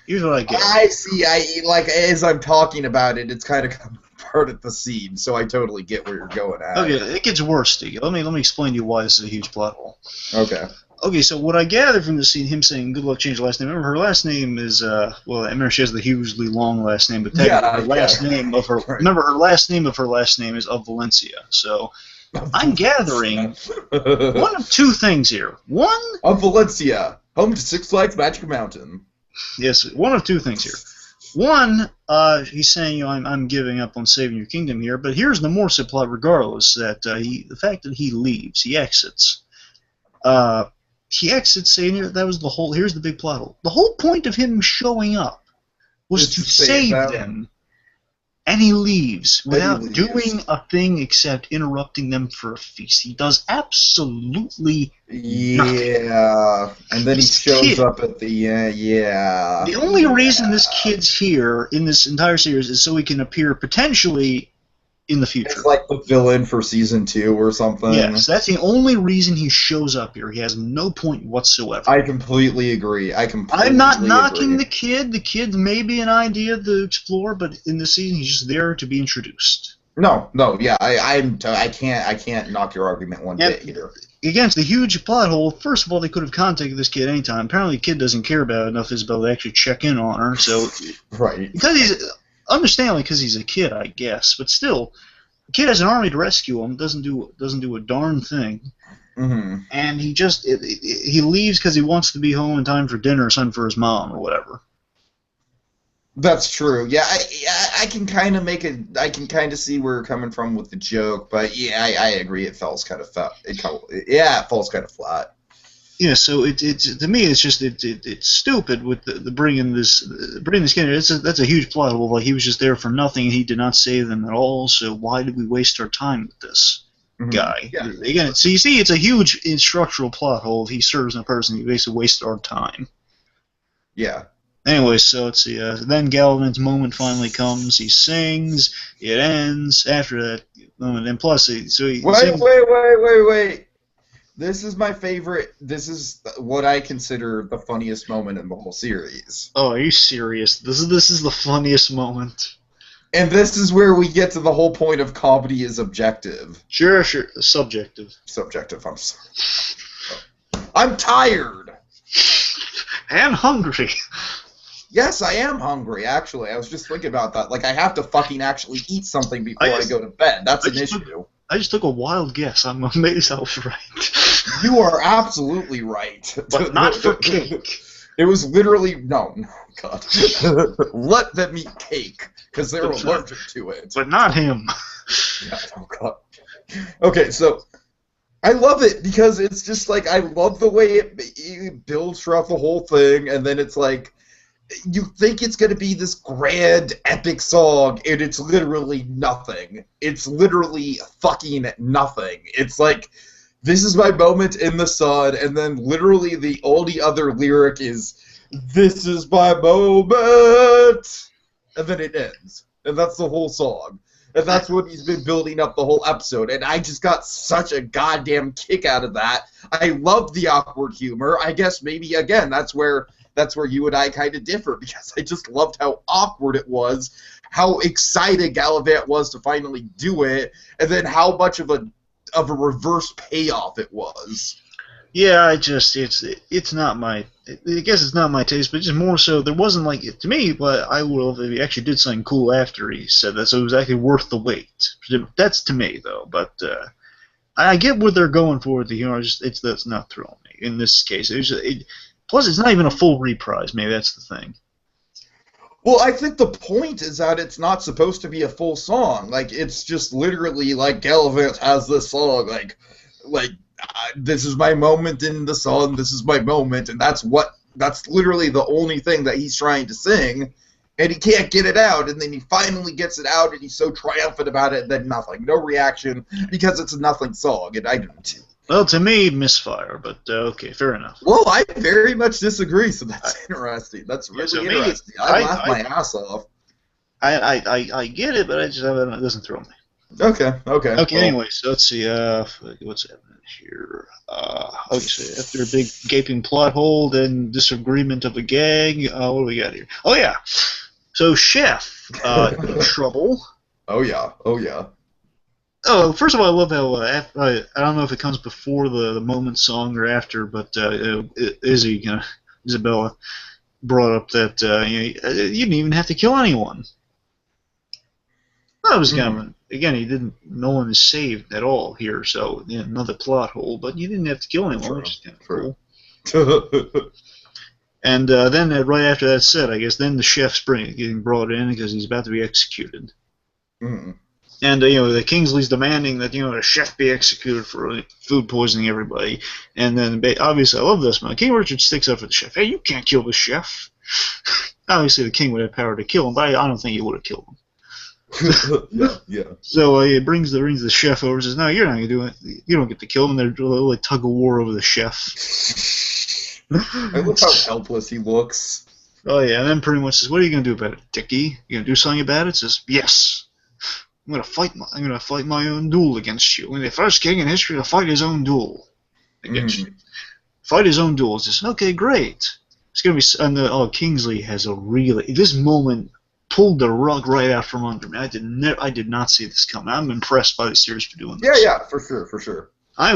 Here's what I get. I see. As I'm talking about it, it's kind of coming apart at the seams, so I totally get where you're going at. Okay, it gets worse, Steve. Let me explain to you why this is a huge plot hole. Okay. Okay, so what I gather from the scene, him saying "Good luck, change your last name." Remember, her last name is I remember she has the hugely long last name, but technically her last name of her. Right. Remember, her last name of her last name is of Valencia. So I'm gathering one of two things here. One, of Valencia, home to Six Flags Magic Mountain. Yes, one of two things here. One, he's saying, I'm giving up on saving your kingdom here, but here's the more subplot regardless, that the fact that he leaves, he exits. Saying that was here's the big plot hole. The whole point of him showing up was to save them. And he leaves without doing a thing except interrupting them for a feast. He does absolutely nothing. Yeah, and then he shows up at the end. Yeah. The only reason this kid's here in this entire series is so he can appear potentially in the future. It's like the villain for season 2 or something. Yes, that's the only reason he shows up here. He has no point whatsoever. I completely agree. I'm not knocking the kid. The kid may be an idea to explore, but in this season, he's just there to be introduced. No, yeah, I can't knock your argument one bit either. Against the huge plot hole, first of all, they could have contacted this kid anytime. Apparently, the kid doesn't care about enough Isabella to actually check in on her. So, right, understandably, because he's a kid, I guess, but still, the kid has an army to rescue him. Doesn't do a darn thing, and he leaves because he wants to be home in time for dinner or something for his mom or whatever. That's true. Yeah, I can kind of I can kind of see where you're coming from with the joke, but yeah, I agree. It falls kind of flat. It falls kind of flat. Yeah, so to me it's just it's stupid with the bringing this kid. That's a huge plot hole. Like, he was just there for nothing and he did not save them at all. So why did we waste our time with this guy? Yeah. Again, so you see, it's a huge structural plot hole. If he serves a person, he basically wasted our time. Yeah. Anyway, so let's see. Then Galavant's moment finally comes. He sings. It ends after that moment, and plus, wait. This is my favorite. This is what I consider the funniest moment in the whole series. Oh, are you serious? This is the funniest moment. And this is where we get to the whole point of comedy is objective. Sure. Subjective. I'm sorry. I'm tired. And hungry. Yes, I am hungry, actually. I was just thinking about that. Like, I have to fucking actually eat something before I go to bed. That's an issue. I just took a wild guess. I'm amazed I was right. You are absolutely right. But not for cake. It was literally... No, God. Let them eat cake, because they're allergic to it. But not him. Yeah, oh god. Okay, so I love it because it's just like I love the way it builds throughout the whole thing, and then it's like you think it's going to be this grand epic song, and it's literally nothing. It's literally fucking nothing. It's like, this is my moment in the sun, and then literally the only other lyric is, this is my moment, and then it ends. And that's the whole song. And that's what he's been building up the whole episode, and I just got such a goddamn kick out of that. I love the awkward humor. I guess maybe, again, that's where you and I kind of differ, because I just loved how awkward it was, how excited Galavant was to finally do it, and then how much of a reverse payoff it was. Yeah, it's not my. I guess it's not my taste, but just more so. There wasn't like to me, but I would have if he actually did something cool after he said that, so it was actually worth the wait. That's to me though, but I get what they're going for with the humor. That's not throwing me in this case. Plus, it's not even a full reprise. Maybe that's the thing. Well, I think the point is that it's not supposed to be a full song. Like, it's just literally like Galavant has this song, like this is my moment in the sun, this is my moment, and that's literally the only thing that he's trying to sing, and he can't get it out, and then he finally gets it out, and he's so triumphant about it, and then nothing. No reaction, because it's a nothing song, and I don't. Well, to me, misfire, but okay, fair enough. Well, I very much disagree, so that's interesting. That's really interesting. I laughed my ass off. I get it, but it doesn't throw me. Okay. Well, anyway, so let's see. What's happening here? Okay, so after a big gaping plot hole, then disagreement of a gag. What do we got here? Oh, yeah. So, Chef, in trouble. Oh, yeah. Oh, first of all, I love how I don't know if it comes before the moment song or after, but Izzy, Isabella, brought up that you didn't even have to kill anyone. That was kind of again, no one is saved at all here, so another plot hole. But you didn't have to kill anyone, which is kind of cool. And then right after that's said, I guess then the chef's getting brought in because he's about to be executed. Mm-hmm. And the Kingsley's demanding that the chef be executed for food poisoning everybody. And then obviously I love this man. King Richard sticks up for the chef. Hey, you can't kill the chef. Obviously the king would have power to kill him, but I don't think he would have killed him. Yeah. So he brings the chef over and says, no, you're not going to do it. You don't get to kill him. They're like tug of war over the chef. I love how helpless he looks. Oh, yeah, and then pretty much says, what are you going to do about it, Dickie? You going to do something about it? Says, yes. I'm gonna fight my own duel against you. I'm the first king in history to fight his own duel against you. Fight his own duel. It's just okay, great. It's gonna be. And Kingsley has this moment pulled the rug right out from under me. I did not see this coming. I'm impressed by the series for doing this. Yeah, for sure. My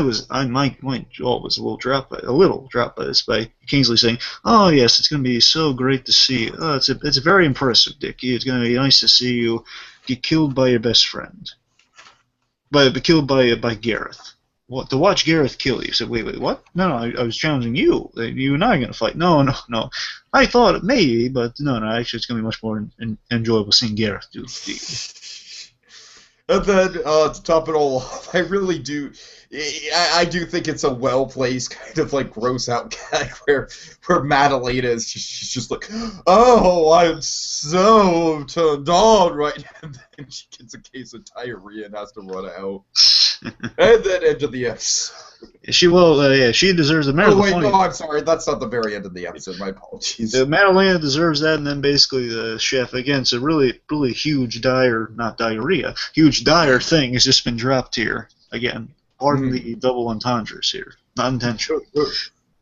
jaw was a little dropped by this, by Kingsley saying, "Oh yes, it's going to be so great to see you. Oh, it's very impressive, Dickie. It's going to be nice to see you get killed by your best friend, killed by Gareth. What to watch Gareth kill you?" You said, "Wait, what? No, I was challenging you. You and I are going to fight." No. I thought it maybe, but no. Actually, it's going to be much more enjoyable seeing Gareth do the deed. And then to top it all off, I really do. I do think it's a well-placed kind of like gross out gag where Madalena is just like, oh, I'm so turned on right now, and then she gets a case of diarrhea and has to run out. And then into the episode. She deserves the medal. Oh wait, no, I'm sorry, that's not the very end of the episode. My apologies. Madalena deserves that, and then basically the chef again. It's a really huge huge dire thing has just been dropped here again. Pardon the double entendres here, not intentional.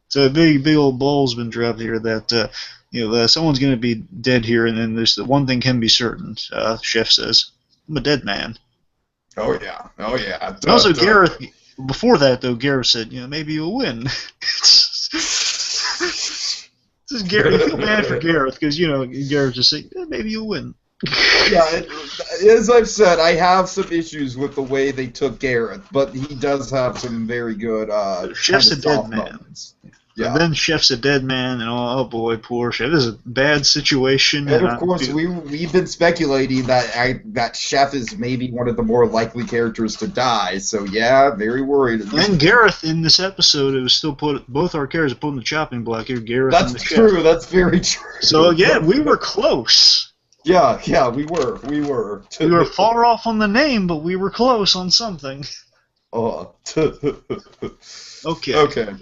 So a big old ball's been dropped here that someone's going to be dead here, and then there's the one thing can be certain. Chef says, "I'm a dead man." Oh yeah. And also, Gareth. Before that, though, Gareth said, maybe you'll win. This is Gareth. You feel bad for Gareth because Gareth just saying, maybe you'll win. Yeah, as I've said, I have some issues with the way they took Gareth, but he does have some very good Chef's a dead man. moments. Yeah. And then Chef's a dead man, and oh boy, poor Chef. This is a bad situation. And of course, we've been speculating that Chef is maybe one of the more likely characters to die. So yeah, very worried. And Gareth in this episode, it was still both our characters are put in the chopping block here. Gareth That's and the true. Chef. That's very true. So yeah, we were close. Yeah, we were. We were far off on the name, but we were close on something. Oh. Okay. Okay.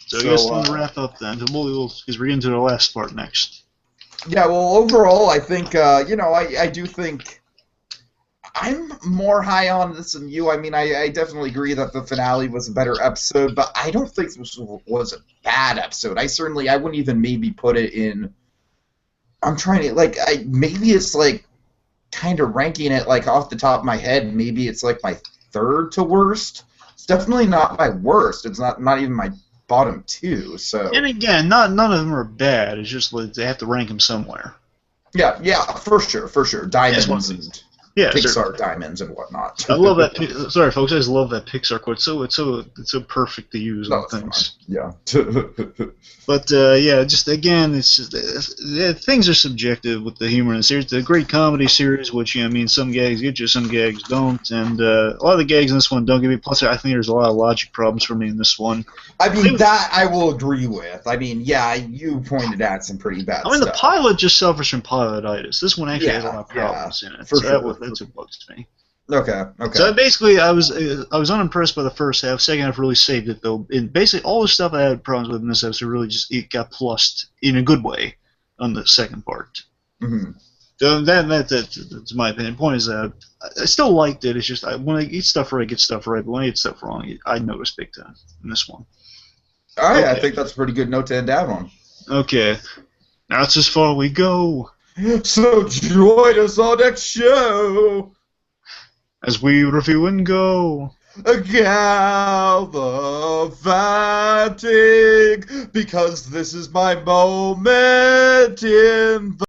So I guess we'll wrap up then, because we're getting to the last part next. Yeah, well, overall, I think, I do think I'm more high on this than you. I mean, I definitely agree that the finale was a better episode, but I don't think this was a bad episode. I wouldn't even maybe put it in. I'm trying to, maybe it's, kind of ranking it, off the top of my head. Maybe it's, my third to worst. It's definitely not my worst. It's not even my bottom two, so... And again, none of them are bad. It's just they have to rank them somewhere. Yeah, for sure. Diamonds and Pixar certainly. Diamonds and whatnot. I love that. Sorry, folks. I just love that Pixar quote. It's so perfect to use on things. Yeah. But just again, it's just things are subjective with the humor in the series. It's a great comedy series, which some gags get you, some gags don't, and a lot of the gags in this one don't get me. Plus, I think there's a lot of logic problems for me in this one. I mean, that I will agree with. I mean, yeah, you pointed out some pretty bad stuff. The pilot just suffers from pilotitis. This one actually has a lot of problems in it. For sure. That's what bugs me. Okay. So basically, I was unimpressed by the first half. Second half really saved it, though. And basically, all the stuff I had problems with in this episode really it got plussed in a good way on the second part. Mm-hmm. So that's my opinion. The point is that I still liked it. It's just when I get stuff right, I get stuff right. But when I get stuff wrong, I notice big time in this one. All right, okay. I think that's a pretty good note to end out on. Okay. Now that's as far we go. So join us on next show as we review and go. Galavant, because this is my moment in the